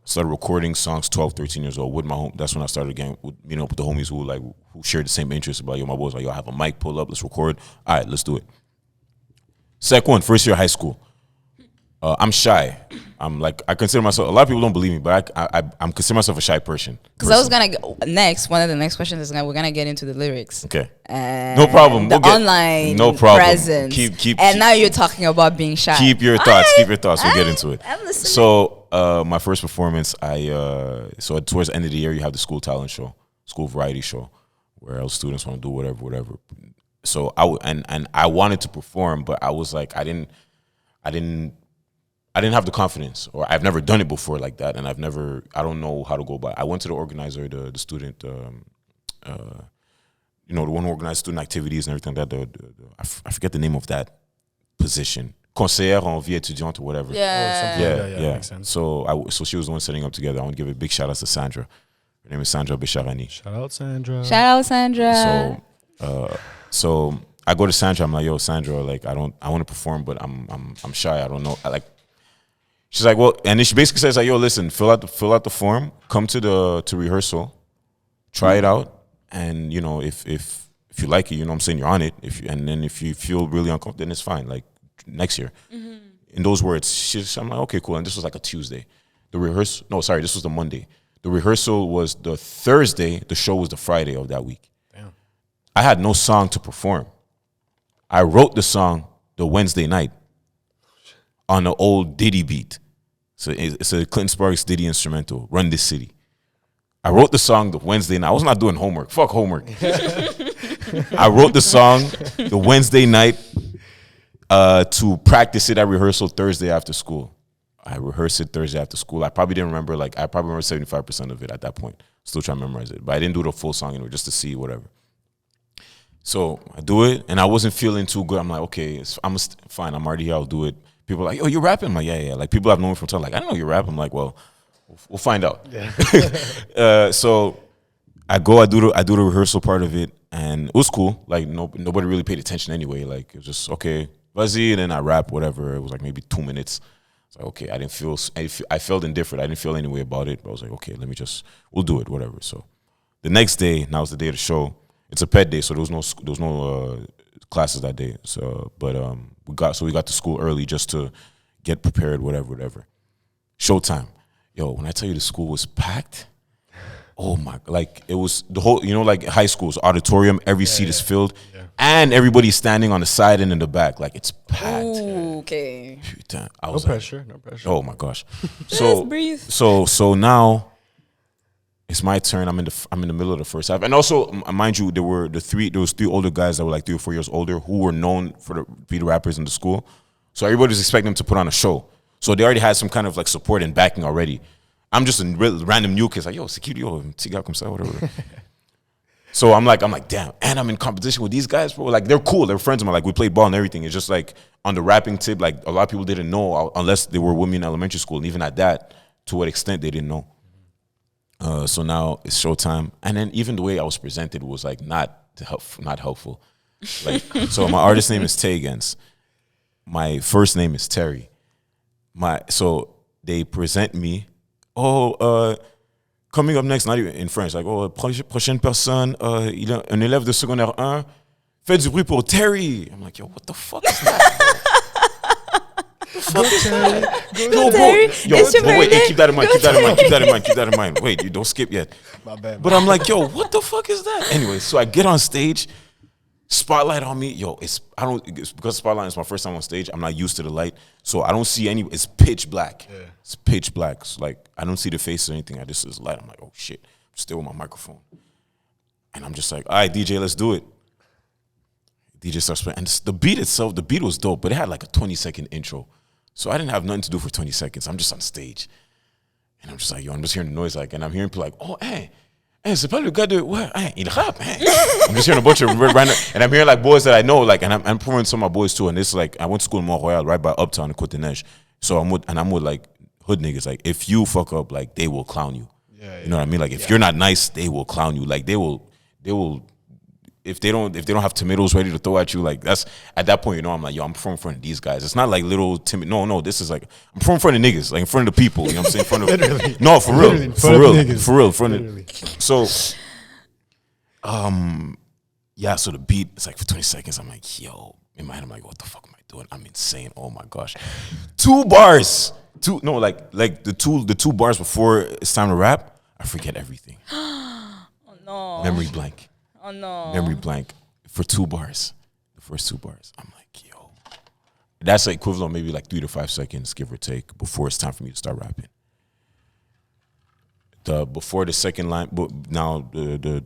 Started recording songs 12, 13 years old with my home. That's when I started again with, with the homies who shared the same interests. About, my boys like, yo, I have a mic, pull up, let's record. All right, let's do it. Sec 1, first year of high school. I'm shy. I consider myself, a lot of people don't believe me, but I'm consider myself a shy person. Because I was going to, one of the next questions is we're going to get into the lyrics. Okay. No problem. The online presence. Keep, now you're talking about being shy. Keep your thoughts. Keep your thoughts. We'll get into it. I'm listening. So my first performance, so towards the end of the year, you have the school talent show, school variety show, where all students want to do whatever. So I wanted to perform, but I was like, I didn't have the confidence, or I've never done it before like that, and I don't know how to go about it. I went to the organizer, the student, the one who organized student activities and everything like that. I forget the name of that position. Conseillère en vie étudiante or whatever. Yeah. Makes sense. So she was the one setting up together. I want to give a big shout out to Sandra. Her name is Sandra Bisharani. Shout out Sandra. So I go to Sandra. I'm like, yo, Sandra, like I want to perform, but I'm shy. I don't know. She's like, well, and then she basically says like, yo, listen, fill out the form, come to rehearsal, try it out, and if you like it, I'm saying, you're on it. And then if you feel really uncomfortable, then it's fine. Like next year. Mm-hmm. In those words, I'm like, okay, cool. And this was like a Tuesday. This was the Monday. The rehearsal was the Thursday. The show was the Friday of that week. Damn. I had no song to perform. I wrote the song the Wednesday night on an old Diddy beat. So it's a Clinton Sparks Diddy instrumental, Run This City. I wrote the song the Wednesday night. I was not doing homework. Fuck homework. I wrote the song the Wednesday night to practice it at rehearsal Thursday after school. I rehearsed it Thursday after school. I probably didn't remember, I probably remember 75% of it at that point. Still trying to memorize it. But I didn't do the full song anyway, just to see whatever. So I do it, and I wasn't feeling too good. I'm like, okay, fine. I'm already here. I'll do it. People are like, oh, you're rapping? I'm like, yeah. Like, people have known me from time. Like, I don't know you're rapping. I'm like, well, we'll find out. Yeah. So I do the rehearsal part of it, and it was cool. Like, nobody really paid attention anyway. Like, it was just, okay, Vazi, and then I rap, whatever. It was like maybe 2 minutes. It's like, okay, I felt indifferent. I didn't feel any way about it. But I was like, okay, we'll do it, whatever. So the next day, now it's the day of the show. It's a pet day, so there was no classes that day. So, but we got to school early just to get prepared, whatever. Showtime. Yo, when I tell you the school was packed, oh my, like it was the whole, like high school's auditorium, every seat is filled, and everybody's standing on the side and in the back, like it's packed. Ooh, okay. Putain, No pressure. oh my gosh. Just breathe. So now it's my turn. I'm in the middle of the first half, and also mind you, there was three older guys that were like 3 or 4 years older who were known for be the rappers in the school. So everybody was expecting them to put on a show. So they already had some kind of like support and backing already. I'm just a random new kid, like, yo, security, yo, tiga comme ça, whatever. So I'm like, damn, and I'm in competition with these guys, bro. Like, they're cool, they're friends of mine. Like, we played ball and everything. It's just like on the rapping tip, like a lot of people didn't know unless they were with me in elementary school, and even at that, to what extent they didn't know. So now it's showtime, and then even the way I was presented was like not helpful. Like, so my artist name is Taigenz. My first name is Terry. So they present me. Coming up next, not even in French, like, prochaine personne, il est un élève de secondaire 1, fait du bruit pour Terry. I'm like, yo, what the fuck is that? Go Terry. Wait, keep that in mind. Wait, you don't skip yet. My bad. But I'm like, yo, what the fuck is that? Anyway, so I get on stage, spotlight on me. Yo, it's because spotlight is my first time on stage. I'm not used to the light, so I don't see any. It's pitch black. Yeah. It's pitch black. So like I don't see the face or anything. I just see this light. I'm like, oh shit. I'm still with my microphone, and I'm just like, all right, DJ, let's do it. DJ starts playing, and the beat was dope, but it had like a 20-second intro, so I didn't have nothing to do for 20 seconds. I'm just on stage, and I'm just like, yo, I'm just hearing the noise, like, and I'm hearing people like, oh, hey, c'est pas le gars de what? Il rappe, hey. I'm just hearing a bunch of random, and I'm hearing like boys that I know, like, and I'm pouring some of my boys too. And it's like I went to school in Montréal, right by Uptown in Côte-des-Neiges. So I'm with like hood niggas. Like if you fuck up, like they will clown you. Yeah, you know what I mean? Like if you're not nice, they will clown you. Like they will. If they don't have tomatoes ready to throw at you, like that's at that point, I'm like, yo, I'm from in front of these guys. It's not like little timid. No, this is like I'm from in front of niggas, like in front of the people. You know what I'm saying? In front of literally. No, for real, for real. So, yeah. So the beat, it's like for 20 seconds. I'm like, yo, in my head, I'm like, what the fuck am I doing? I'm insane. Oh my gosh, 2 bars. Like the two bars before it's time to rap. I forget everything. Oh no. Memory blank. Oh no. Memory blank for 2 bars. The first 2 bars. I'm like, yo. That's like equivalent maybe like 3 to 5 seconds, give or take, before it's time for me to start rapping. Before the second line, but now the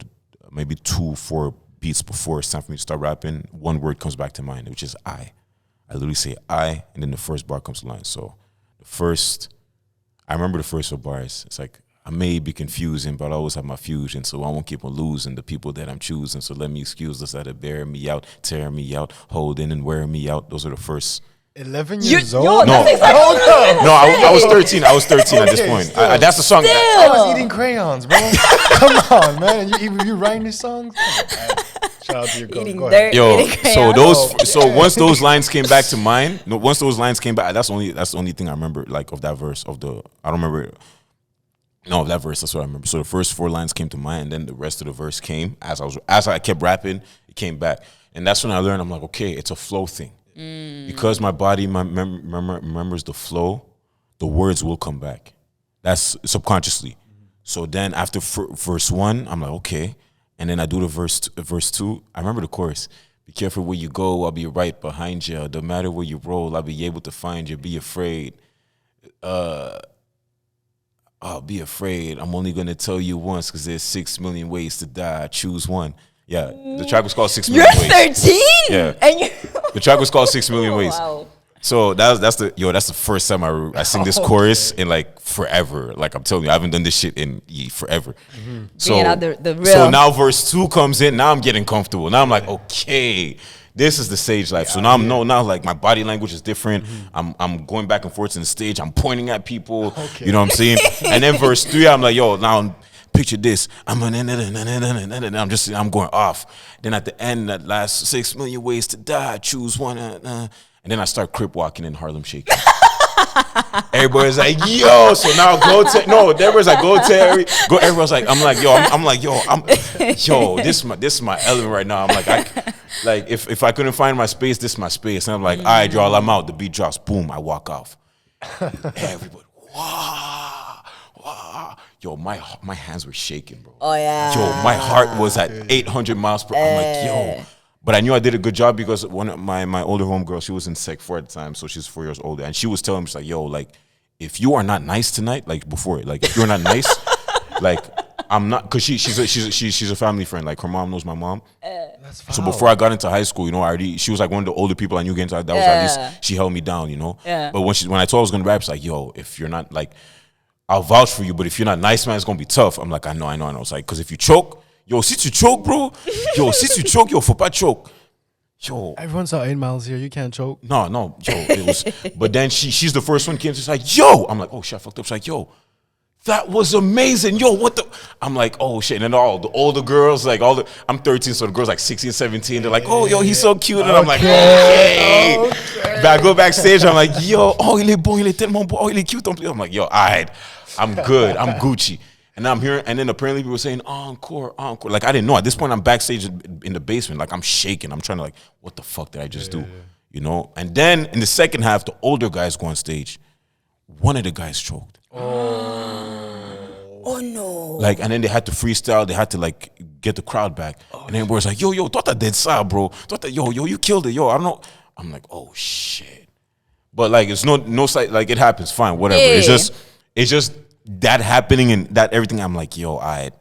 maybe 2-4 beats before it's time for me to start rapping, one word comes back to mind, which is I. I literally say I, and then the first bar comes to line. So I remember the first 4 bars. It's like, I may be confusing, but I always have my fusion, so I won't keep on losing the people that I'm choosing. So let me excuse those that are bearing me out, tearing me out, holding and wearing me out. Those are the first. 11 years Yo, old? that's exactly I was 13. I was 13 at this point. That's the song. I was eating crayons, bro. Come on, man. You writing these songs? Shout out to your go ahead. Yo, so once those lines came back to mind, that's the only thing I remember, like of that verse I don't remember. No, that verse, that's what I remember. So the first 4 lines came to mind, and then the rest of the verse came as I kept rapping, it came back. And that's when I learned, I'm like, okay, it's a flow thing. Because my body remembers the flow, the words will come back. That's subconsciously. So then after verse 1, I'm like, okay. And then I do the verse 2. I remember the chorus. Be careful where you go, I'll be right behind you. No matter where you roll, I'll be able to find you. Be afraid. Be afraid. I'm only going to tell you once because there's 6 million ways to die. Choose one. Yeah, the track was called 6 Million Ways. You're 13? Yeah. And you the track was called 6 Million Ways. Wow. So that's the first time I sing this chorus in like forever. Like I'm telling you, I haven't done this shit in forever. Mm-hmm. So out the real. So now verse 2 comes in. Now I'm getting comfortable. Now I'm like, okay, this is the stage life. So now now like my body language is different. I'm going back and forth in the stage. I'm pointing at people. Okay. You know what I'm saying? And then verse 3, I'm like, yo, now picture this. I'm going off. Then at the end, that last 6 million ways to die, choose one. And then I start crip walking in Harlem Shaking. Everybody's like, yo. So now everybody's like, go Terry. Everyone's like, yo, this is my element right now. I'm like, Like if I couldn't find my space, this is my space. And I'm like, all right, y'all, I'm out. The beat drops, boom, I walk off. Everybody, wow, wow. Yo, my hands were shaking, bro. Oh yeah. Yo, my heart was at 800 miles per hour. I'm like, yo. But I knew I did a good job because one of my older homegirl, she was in Sec 4 at the time, so she's 4 years older, and she was telling me, she's like, yo, like, if you are not nice tonight, like before, like if you're not nice, like I'm not, cause she's a family friend. Like her mom knows my mom. That's foul. So before I got into high school, you know, she was like one of the older people I knew getting into that was at least she held me down, you know. Yeah. But when I told her I was gonna rap, she's like, yo, if you're not like, I'll vouch for you, but if you're not nice, man, it's gonna be tough. I'm like, I know. It's like, cause if you choke, yo, since you choke, bro, yo, faut pas choke. Yo, Everyone saw 8 Miles here. You can't choke. no, yo, it was. But then she's the first one came. She's like, yo, I'm like, oh shit, I fucked up. She's like, yo, that was amazing. Yo, what the? I'm like, oh shit. And then all the older girls, like I'm 13, so the girls like 16, 17. They're like, oh, yo, he's so cute. And I'm like, okay. But I go backstage. I'm like, yo, oh, il est bon, il est tellement bon. Oh, il est cute. I'm like, yo, alright, I'm good. I'm Gucci. And I'm here, and then apparently people were saying, encore. Like, I didn't know. At this point, I'm backstage in the basement. Like, I'm shaking. I'm trying to, like, what the fuck did I just do? You know? And then in the second half, the older guys go on stage. One of the guys choked. Oh, no. Like, and then they had to freestyle. They had to, like, get the crowd back. And then everybody's like, yo, toi, t'as dead ça, bro. Yo, you killed it. Yo, I don't know. I'm like, oh, shit. But, like, it's no site. Like, it happens. Fine, whatever. Hey. It's just that happening and that everything. I'm like, yo, I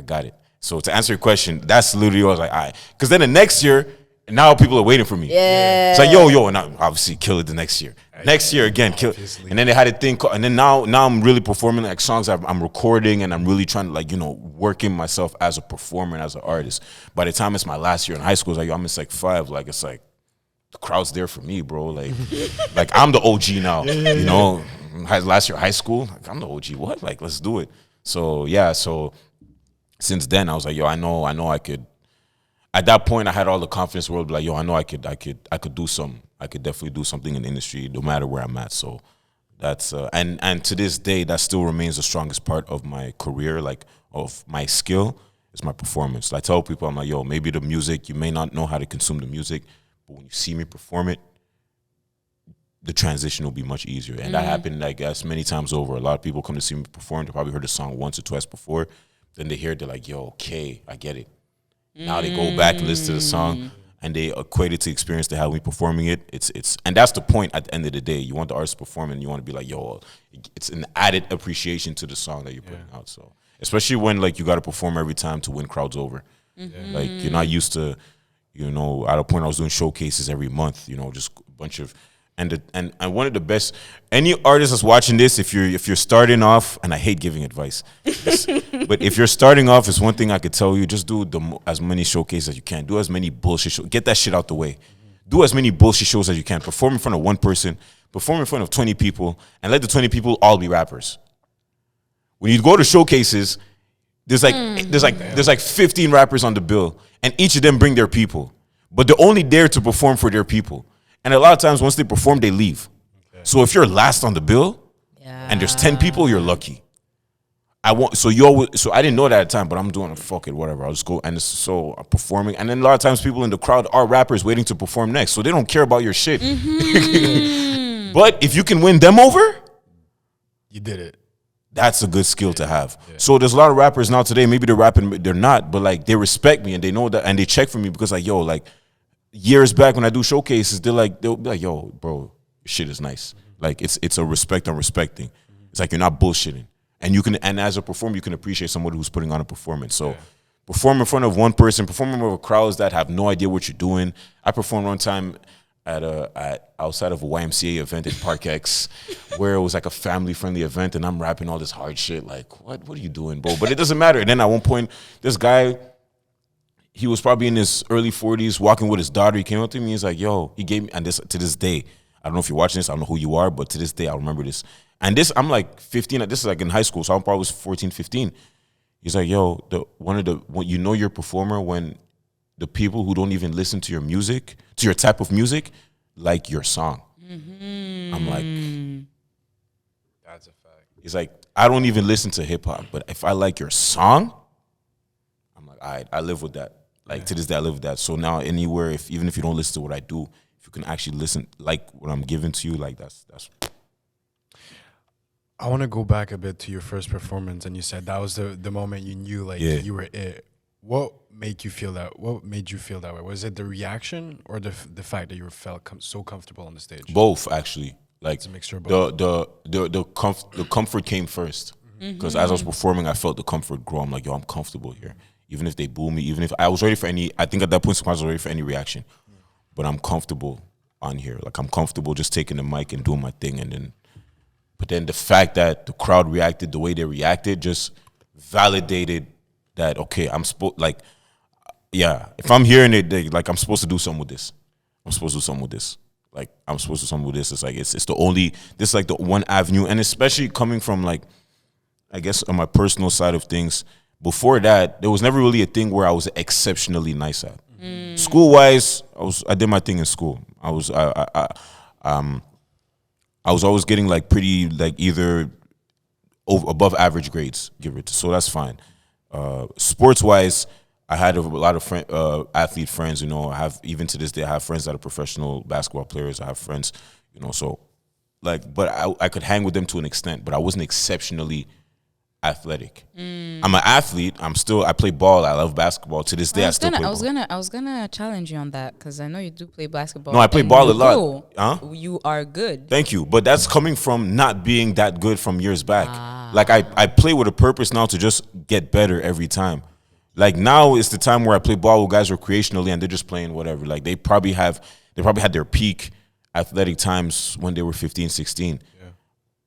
got it. So to answer your question, that's literally what I was like, all right. Because then the next year, now people are waiting for me. Yeah. It's like, yo, and I obviously kill it the next year. Next year again, kill it. And then they had a thing called, and then now I'm really performing like songs I'm recording, and I'm really trying to, like, you know, working myself as a performer and as an artist. By the time it's my last year in high school, it's like, yo, I'm in Sec 5. Like, it's like, the crowd's there for me, bro. Like, like I'm the OG now, you know. Last year high school, like, I'm the OG. What? Like, let's do it. So yeah. So since then, I was like, yo, I know, I could. At that point, I had all the confidence in the world. Like, yo, I know, I could do something. I could definitely do something in the industry, no matter where I'm at. So that's and to this day, that still remains the strongest part of my career, like of my skill, is my performance. I tell people, I'm like, yo, maybe the music, you may not know how to consume the music, but when you see me perform it, the transition will be much easier. And that happened, I guess, many times over. A lot of people come to see me perform. They probably heard the song once or twice before. Then they hear it, they're like, yo, okay, I get it. Now they go back and listen to the song, and they equate it to the experience they had when performing it. And that's the point at the end of the day. You want the artist to perform, and you want to be like, yo, it's an added appreciation to the song that you're putting out. So especially when, like, you got to perform every time to win crowds over. Like, you're not used to, you know, at a point I was doing showcases every month, you know, just a bunch of. And one of the best, any artist that's watching this, if you're starting off, and I hate giving advice, but if you're starting off, it's one thing I could tell you: just do as many showcases as you can. Do as many bullshit shows. Get that shit out the way. Do as many bullshit shows as you can. Perform in front of one person. Perform in front of 20 people, and let the 20 people all be rappers. When you go to showcases, there's like 15 rappers on the bill, and each of them bring their people, but they're only there to perform for their people. And a lot of times, once they perform, they leave. Okay. So if you're last on the bill, and there's 10 people, you're lucky. So I didn't know that at the time, but I'm doing fuck it, whatever. I'll just go, and so I'm performing. And then a lot of times, people in the crowd are rappers waiting to perform next, so they don't care about your shit. But if you can win them over, you did it. That's a good skill to have. Yeah. So there's a lot of rappers now today. Maybe they're rapping, they're not, but like they respect me and they know that, and they check for me because, like, yo, like. Years back when I do showcases, they'll be like, yo, bro, your shit is nice. Like, it's a respect on respecting. It's like you're not bullshitting. And as a performer, you can appreciate somebody who's putting on a performance. So perform in front of one person, perform in front of crowds that have no idea what you're doing. I performed one time at outside of a YMCA event at Park X, where it was like a family-friendly event, and I'm rapping all this hard shit. Like, what are you doing, bro? But it doesn't matter. And then at one point, this guy, he was probably in his early 40s, walking with his daughter. He came up to me. He's like, yo, he gave me, and this to this day, I don't know if you're watching this, I don't know who you are, but to this day, I remember this. And this, I'm like 15, this is like in high school, so I'm probably 14, 15. He's like, yo, you know you're a performer when the people who don't even listen to your music, to your type of music, like your song. I'm like, that's a fact. He's like, I don't even listen to hip-hop, but if I like your song, I'm like, all right, I live with that. Like to this day, I live with that. So now anywhere, even if you don't listen to what I do, if you can actually listen, like what I'm giving to you, like that's. I want to go back a bit to your first performance, and you said that was the moment you knew like you were it. What made you feel that? What made you feel that way? Was it the reaction or the fact that you felt so comfortable on the stage? Both, actually. Like it's a mixture of both. The comfort came first, because as I was performing, I felt the comfort grow. I'm like, yo, I'm comfortable here. Even if they boo me, even if I was ready for any, I think at that point I was ready for any reaction, but I'm comfortable on here. Like I'm comfortable just taking the mic and doing my thing, but then the fact that the crowd reacted the way they reacted just validated that, okay, I'm supposed, like, yeah, if I'm hearing it, like, I'm supposed to do something with this. I'm supposed to do something with this. Like, I'm supposed to do something with this. It's like, it's the only, this is like the one avenue. And especially coming from, like, I guess on my personal side of things, before that, there was never really a thing where I was exceptionally nice at. School-wise, I did my thing in school. I was always getting like pretty, like either above average grades, so that's fine. Sports-wise, I had a lot of athlete friends. You know, I have, even to this day, I have friends that are professional basketball players. I have friends, you know, so like, but I could hang with them to an extent, but I wasn't exceptionally athletic. I'm an athlete. I play ball. I love basketball. To this day, I still play ball. I was gonna challenge you on that because I know you do play basketball. No, I play ball a lot. Huh? You are good. Thank you. But that's coming from not being that good from years back. Like I play with a purpose now to just get better every time. Like now is the time where I play ball with guys recreationally and they're just playing whatever. Like they probably had their peak athletic times when they were 15, 16.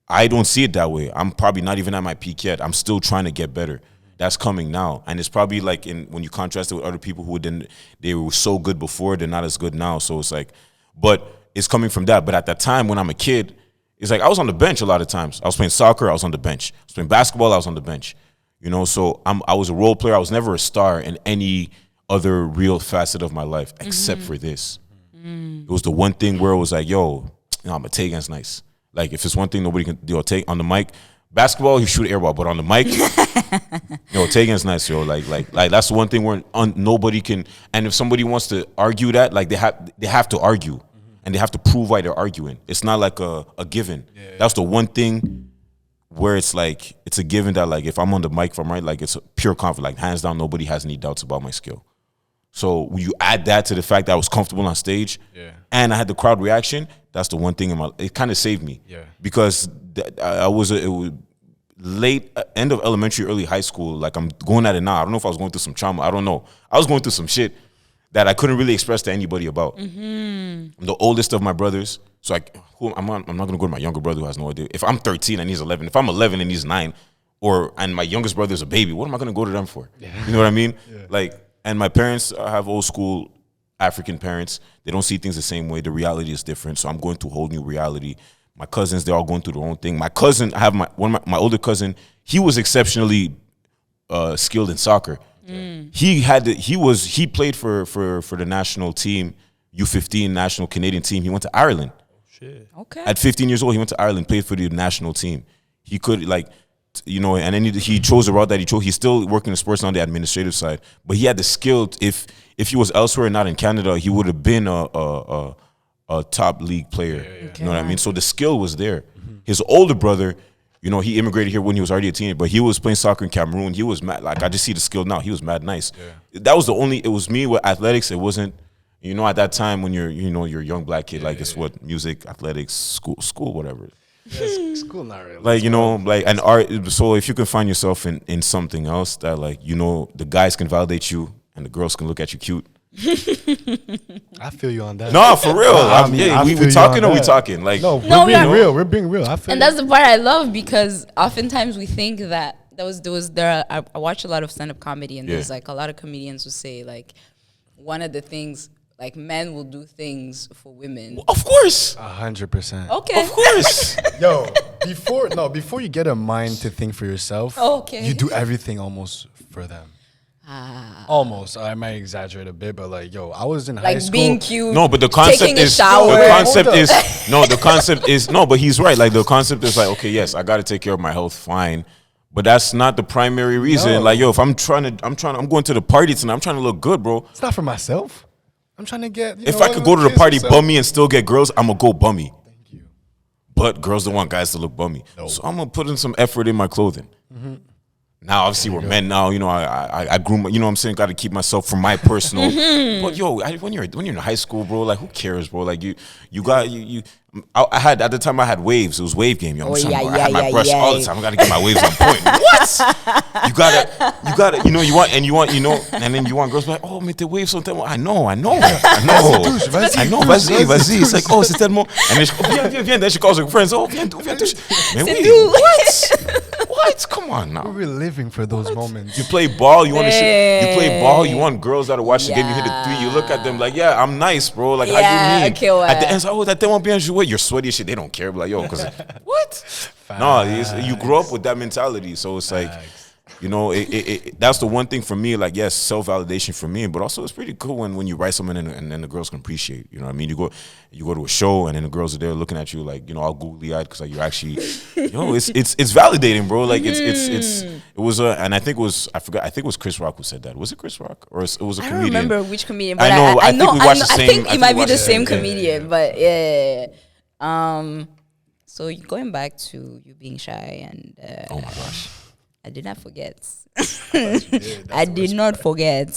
I don't see it that way. I'm probably not even at my peak yet. I'm still trying to get better. That's coming now. And it's probably like when you contrast it with other people who they were so good before, they're not as good now. So it's like, but it's coming from that. But at that time when I'm a kid, it's like I was on the bench a lot of times. I was playing soccer, I was on the bench. I was playing basketball, I was on the bench. You know, so I was a role player. I was never a star in any other real facet of my life except for this. It was the one thing where it was like, yo, I'm a Taigenz nice. Like, if it's one thing nobody can take on the mic, basketball, you shoot airball, but on the mic, yo, Taigenz nice, yo. Like that's the one thing where nobody can. And if somebody wants to argue that, like they have to argue, and they have to prove why they're arguing. It's not like a given. That's the one thing where it's like it's a given that like if I'm on the mic, if I'm right, like it's a pure confidence. Like hands down, nobody has any doubts about my skill. So when you add that to the fact that I was comfortable on stage, and I had the crowd reaction, that's the one thing it kind of saved me. Because it was late end of elementary, early high school. Like I'm going at it now. I don't know if I was going through some trauma. I don't know. I was going through some shit that I couldn't really express to anybody about. I'm the oldest of my brothers, so I'm not gonna go to my younger brother who has no idea. If I'm 13 and he's 11, if I'm 11 and he's 9, and my youngest brother's a baby, what am I gonna go to them for? You know what I mean? Like. And my parents have old school African parents. They don't see things the same way. The reality is different. So I'm going through a whole new reality. My cousins, they're all going through their own thing. My cousin, I have my older cousin. He was exceptionally skilled in soccer. He played for the national team, U15 national Canadian team. He went to Ireland. Okay. At 15 years old, he went to Ireland, played for the national team. He could you know, and then he chose the route that he chose. He's still working in sports on the administrative side, but he had the skill. If he was elsewhere, not in Canada, he would have been a top league player. You know what I mean? So the skill was there. His older brother, you know, he immigrated here when he was already a teenager, but he was playing soccer in Cameroon. He was mad. Like I just see the skill now. He was mad nice. That was it was me with athletics. It wasn't, you know, at that time when you're a young black kid, like it's what music, athletics, school, whatever. It's cool, not really. Like, you know, like an art. So if you can find yourself in something else that, like, you know, the guys can validate you and the girls can look at you cute. I feel you on that. No, for real. We talking or we talking? Like, no, we're being real. We're being real. And that's the part I love, because oftentimes we think that I watch a lot of stand-up comedy, and there's like a lot of comedians who say like one of the things. Like, men will do things for women. Well, of course. 100%. Okay. Of course. Yo, before you get a mind to think for yourself, you do everything almost for them. Almost. I might exaggerate a bit, but like, yo, I was in high school. Like being cute. No, but the concept is. But he's right. Like, the concept is like, okay, yes, I got to take care of my health, fine. But that's not the primary reason. No. Like, yo, if I'm going to the party tonight, I'm trying to look good, bro. It's not for myself. I'm trying to get. If I could go to the party bummy and still get girls, I'm gonna go bummy. Thank you. But girls don't want guys to look bummy, so I'm gonna put in some effort in my clothing. Mm-hmm. Now, obviously, we're men now. You know, I groom. You know, what I'm saying, got to keep myself from my personal. But yo, when you're in high school, bro, like who cares, bro? Like you I had at the time I had waves. It was wave game. Yo, I had my brush all the time. I got to get my waves on point. What? You gotta. You know, and then you want girls like, oh, mais tes waves sont tellement. I know. Vas-y. It's like, oh, c'est tellement. And then viens. Then she calls her friends. Oh, viens touche. Man, what? Come on now. We're living for those moments. You play ball. You want to. You play ball. You want girls that are watching the game. You hit a 3. You look at them like, yeah, I'm nice, bro. Like, how you mean? Okay, at the end, oh, that they won't be on jouer. You're sweaty as shit. They don't care. But like, yo, because what? No, you grow up with that mentality. So it's like, you know, that's the one thing for me. Like, yes, self-validation for me, but also it's pretty cool when you write something and then the girls can appreciate. You know what I mean? You go to a show and then the girls are there looking at you like, you know, all googly-eyed because like you're actually, it's validating, bro. Like it was and I think it was, I forgot, I think it was Chris Rock who said that. Was it Chris Rock or it was a comedian? I don't remember which comedian, but I think we watched the same. I think it might be the same comedian, but yeah. So going back to you being shy and oh my gosh. I did not forget. I do not forget.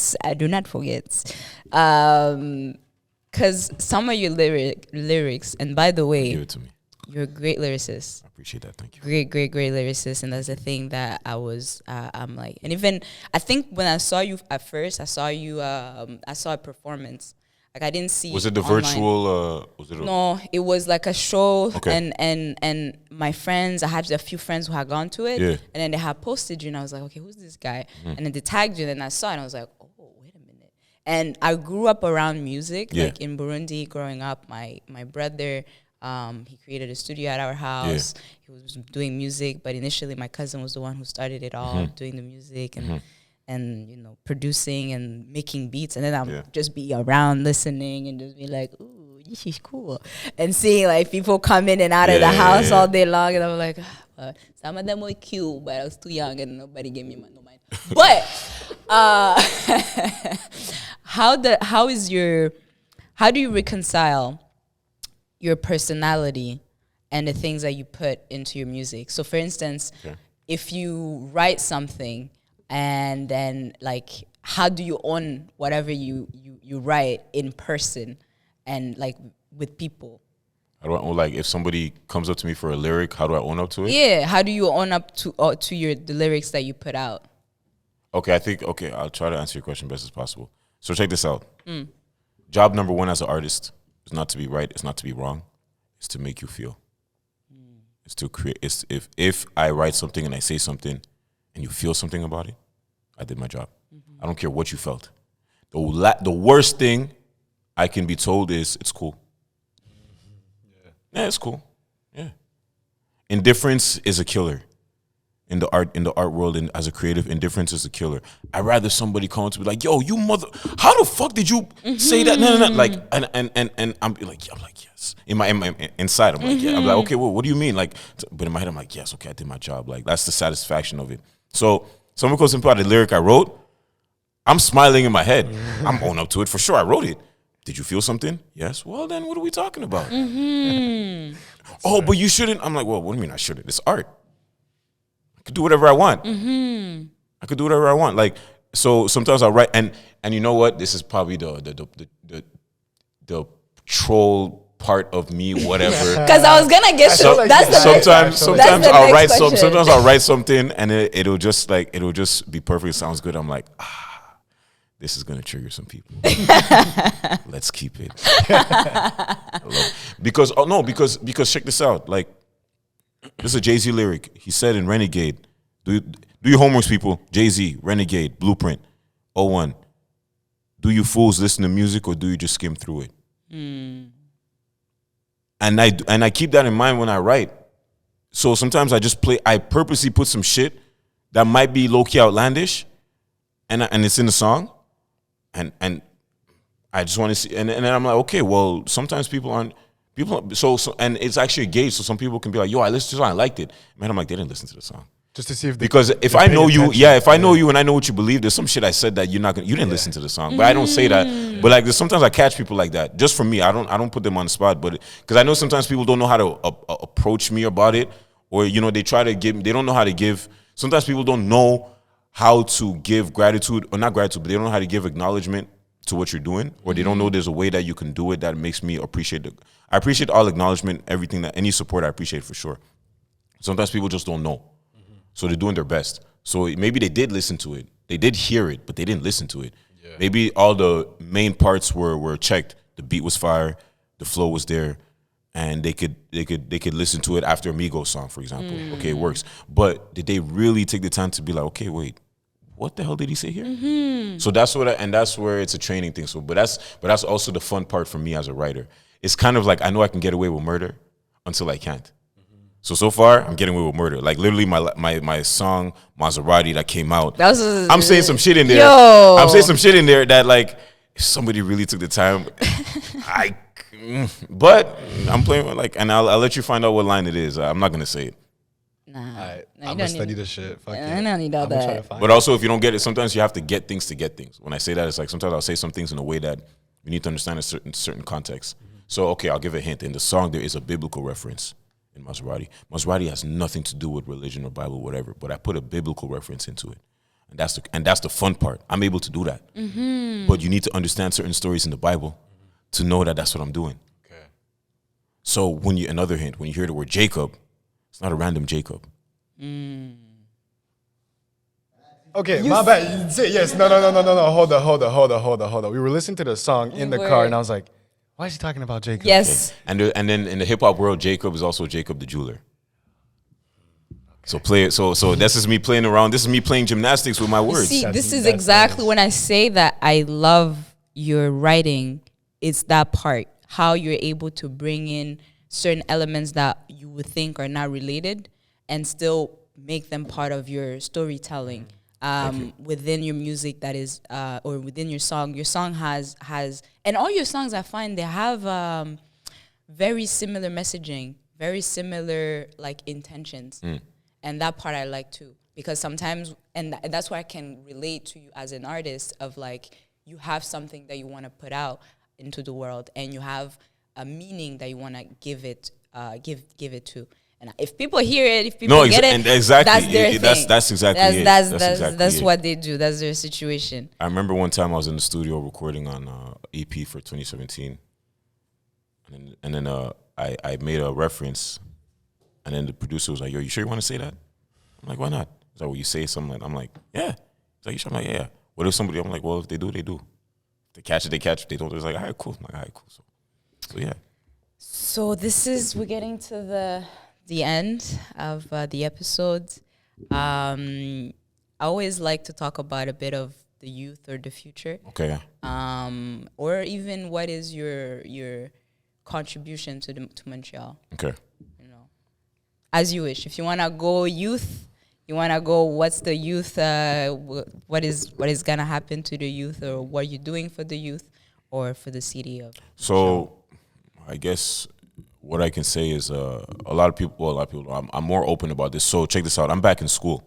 Because some of your lyrics, and by the way, give it to me. You're a great lyricist. I appreciate that. Thank you. Great lyricist, and that's the thing that I'm like, and even I think when I saw you at first, I saw a performance. Like I didn't see. Was it the online. virtual? No, it was like a show, okay. and my friends. I had a few friends who had gone to it, and then they had posted you, and I was like, okay, who's this guy? And then they tagged you, and then I saw it, and I was like, oh, wait a minute. And I grew up around music, like in Burundi. Growing up, my brother, he created a studio at our house. He was doing music, but initially my cousin was the one who started it all, doing the music and you know, producing and making beats, and then I'll just be around listening and just be like, ooh, this is cool, and seeing like people come in and out of the house all day long, and I'm like, some of them were cute, but I was too young and nobody gave me no mind. But how do you reconcile your personality and the things that you put into your music? So for instance, if you write something and then like, how do you own whatever you write in person and like with people? How do I own, like if somebody comes up to me for a lyric, how do I own up to it? Yeah, how do you own up to the lyrics that you put out? Okay, I'll try to answer your question best as possible. So check this out. Job number one as an artist is not to be right, it's not to be wrong, it's to make you feel. It's to create. It's if I write something and I say something and you feel something about it, I did my job. I don't care what you felt. The worst thing I can be told is it's cool. Yeah, it's cool. Yeah. Indifference is a killer. In the art world, and as a creative, indifference is a killer. I'd rather somebody come to be like, yo, you mother, how the fuck did you say that? No. Like, and I'm like, yes. In my inside, I'm like, yeah. I'm like, okay, well, what do you mean? Like, but in my head, I'm like, yes, okay, I did my job. Like, that's the satisfaction of it. So someone goes and put out a lyric I wrote, I'm smiling in my head. I'm owning up to it for sure. I wrote it. Did you feel something? Yes. Well, then what are we talking about? Oh, but you shouldn't. I'm like, well, what do you mean I shouldn't? It's art. I could do whatever I want. I could do whatever I want. Like, so sometimes I'll write, and you know what? This is probably the troll part of me, whatever. Because I was gonna get that's the sometimes I'll write sometimes I'll write something and it'll just be perfect. It sounds good. I'm like, this is gonna trigger some people. Let's keep it. Because check this out. Like, this is a Jay-Z lyric. He said in Renegade, do your homeworks, people. Jay-Z, Renegade, Blueprint, 01. Do you fools listen to music or do you just skim through it? And I keep that in mind when I write. So sometimes I purposely put some shit that might be low-key outlandish and it's in the song. And I just want to see, and then I'm like, okay, well, sometimes so and it's actually a gauge, so some people can be like, yo, I listened to the song, I liked it. Man, I'm like, they didn't listen to the song. Just to see if because if I know you, if I know you and I know what you believe, there's some shit I said that you didn't listen to the song, but I don't say that. But like, there's sometimes I catch people like that. Just for me, I don't put them on the spot, but because I know sometimes people don't know how to approach me about it, or they try to give. They don't know how to give. Sometimes people don't know how to give gratitude, or not gratitude, but they don't know how to give acknowledgement to what you're doing, or they don't know there's a way that you can do it that makes me appreciate it. I appreciate all acknowledgement, everything, that any support I appreciate for sure. Sometimes people just don't know. So they're doing their best. So maybe they did listen to it. They did hear it, but they didn't listen to it. Yeah. Maybe all the main parts were checked. The beat was fire, the flow was there, and they could listen to it after a Migos song, for example. Okay, it works. But did they really take the time to be like, okay, wait, what the hell did he say here? So that's that's where it's a training thing. So, but that's also the fun part for me as a writer. It's kind of like, I know I can get away with murder until I can't. So far, I'm getting away with murder. Like, literally, my song, Maserati, that came out, I'm saying some shit in there. I'm saying some shit in there that, like, if somebody really took the time, but I'm playing with, like, and I'll let you find out what line it is. I'm not going to say it. Nah. I'm going to study the shit. Fuck I don't need all that. But also, if you don't get it, sometimes you have to get things to get things. When I say that, it's like sometimes I'll say some things in a way that you need to understand a certain context. So, okay, I'll give a hint. In the song, there is a biblical reference. In Maserati. Maserati has nothing to do with religion or Bible, whatever, but I put a biblical reference into it. And that's the fun part. I'm able to do that. But you need to understand certain stories in the Bible to know that that's what I'm doing. Okay. So another hint, when you hear the word Jacob, it's not a random Jacob. Okay, my bad. Yes, no. Hold on. We were listening to the song in the car, and I was like, why is he talking about Jacob? Yes. Okay. And then in the hip hop world, Jacob is also Jacob the jeweler. Okay. So this is me playing around. This is me playing gymnastics with my words. See, this is exactly when I say that I love your writing. It's that part, how you're able to bring in certain elements that you would think are not related and still make them part of your storytelling. Within your music that is, or within your song has, and all your songs I find they have very similar messaging, very similar like intentions, and that part I like too, because sometimes, and that's why I can relate to you as an artist of like, you have something that you want to put out into the world, and you have a meaning that you want to give it to. And if people hear it, if people get it, exactly. That's their thing. That's exactly it. That's what they do. That's their situation. I remember one time I was in the studio recording on EP for 2017, and then I made a reference, and then the producer was like, "Yo, you sure you want to say that?" I'm like, "Why not?" He's like, "Well, you say something." I'm like, "Yeah." He's like, "You sure?" I'm like, "Yeah." What if somebody? I'm like, "Well, if they do, they do. If they catch it, they catch it. They don't." It's like, "All right, cool." I'm like, "All right, cool." So yeah. So we're getting to the end of the episode. I always like to talk about a bit of the youth or the future. Okay. Or even what is your contribution to Montreal. Okay. As you wish. If you wanna go youth, you wanna go. What's the youth? What is gonna happen to the youth, or what you're doing for the youth, or for the city of Montreal? So, I guess what I can say is a lot of people. I'm more open about this. So check this out. I'm back in school.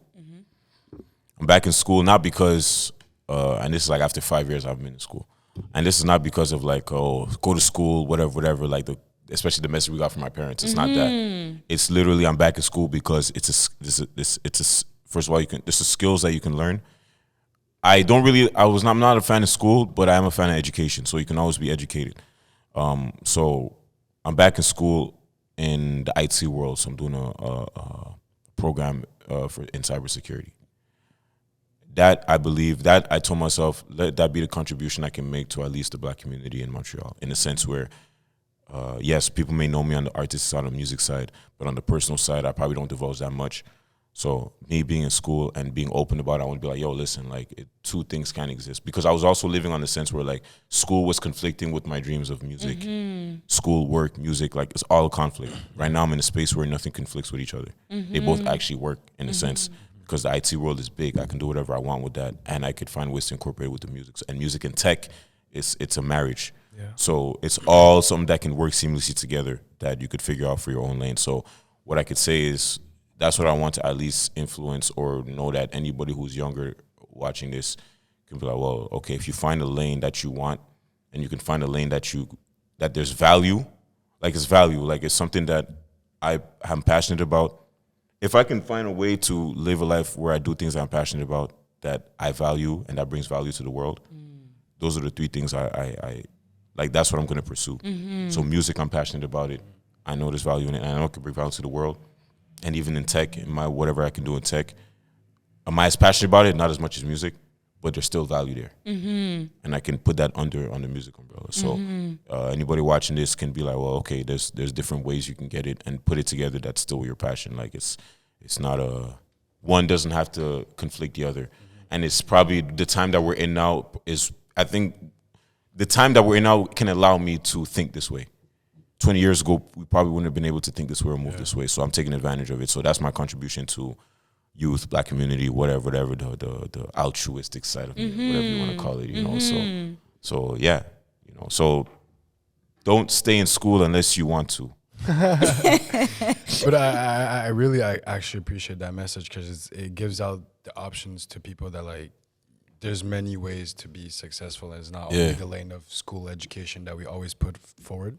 I'm back in school not because, and this is like after 5 years I've been in school, and this is not because of like, oh, go to school, whatever. Like especially the message we got from my parents. It's not that. It's literally I'm back in school because first of all, there's the skills that you can learn. I'm not a fan of school, but I am a fan of education. So you can always be educated. So I'm back in school in the IT world, so I'm doing a program in cybersecurity. That I believe, that I told myself, let that be the contribution I can make to at least the Black community in Montreal, in a sense where, yes, people may know me on the artist side, on the music side, but on the personal side, I probably don't divulge that much. So me being in school and being open about it, I want to be like, yo, listen, like two things can exist. Because I was also living on the sense where like school was conflicting with my dreams of music. School, work, music, like it's all a conflict. Right now I'm in a space where nothing conflicts with each other. They both actually work in a sense, because the IT world is big. I can do whatever I want with that, and I could find ways to incorporate it with the music. And music and tech, it's a marriage. Yeah. So it's all something that can work seamlessly together that you could figure out for your own lane. So what I could say is, that's what I want to at least influence or know that anybody who's younger watching this can be like, well, okay, if you find a lane that you want and you can find a lane that there's value, like it's value, like it's something that I'm passionate about. If I can find a way to live a life where I do things I'm passionate about, that I value and that brings value to the world, those are the three things I like. That's what I'm going to pursue. So music, I'm passionate about it. I know there's value in it, and I know it can bring value to the world. And even in tech, in my whatever I can do in tech, am I as passionate about it? Not as much as music, but there's still value there, and I can put that on the music umbrella. So anybody watching this can be like, well, okay, there's different ways you can get it and put it together. That's still your passion. Like it's not one doesn't have to conflict the other, and it's probably the time that we're in now is, I think the time that we're in now can allow me to think this way. 20 years ago, we probably wouldn't have been able to think this way or move this way. So I'm taking advantage of it. So that's my contribution to youth, black community, whatever, the altruistic side of it, whatever you want to call it, you know. So yeah, you know. So don't stay in school unless you want to. But I really actually appreciate that message, because it gives out the options to people that, like, there's many ways to be successful. It's not only the lane of school education that we always put forward.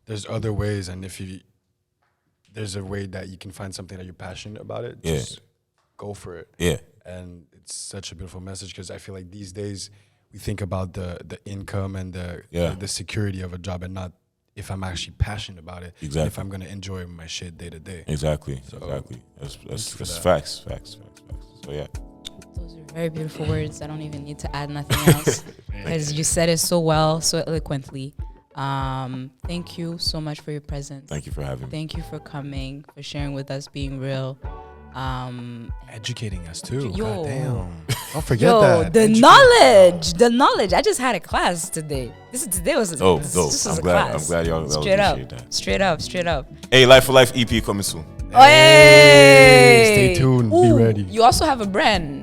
There's other ways, and if there's a way that you can find something that you're passionate about it, just go for it. Yeah. And it's such a beautiful message, because I feel like these days we think about the income and the security of a job, and not if I'm actually passionate about it. Exactly. If I'm going to enjoy my shit day to day. Exactly. So exactly. That's facts. So yeah. Those are very beautiful words. I don't even need to add nothing else, because you said it so well, so eloquently. Thank you so much for your presence. Thank you for having me. Thank you for coming, for sharing with us, being real. Educating us too. God damn. Don't forget that. The knowledge. I just had a class today. Today was dope. I'm glad y'all straight up. Hey, Life for Life EP coming soon. Hey, stay tuned. Be ready. You also have a brand.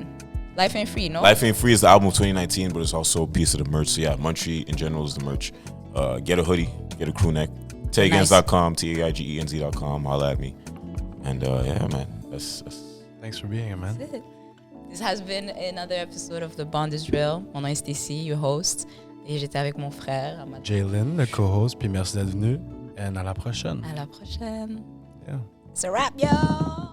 Life Ain't Free, no? Life Ain't Free is the album of 2019, but it's also a piece of the merch. So yeah, Montreal in general is the merch. Get a hoodie, get a crew neck. Taigenz.com, Taigenz.com. Holla at me. And yeah, man. That's Thanks for being here, man. That's it. This has been another episode of The Bond is Real. Mon nom est Stacy, your host. Et j'étais avec mon frère. Jalen, le co-host. Puis merci d'être venu. Et à la prochaine. À la prochaine. Yeah. It's a wrap, y'all.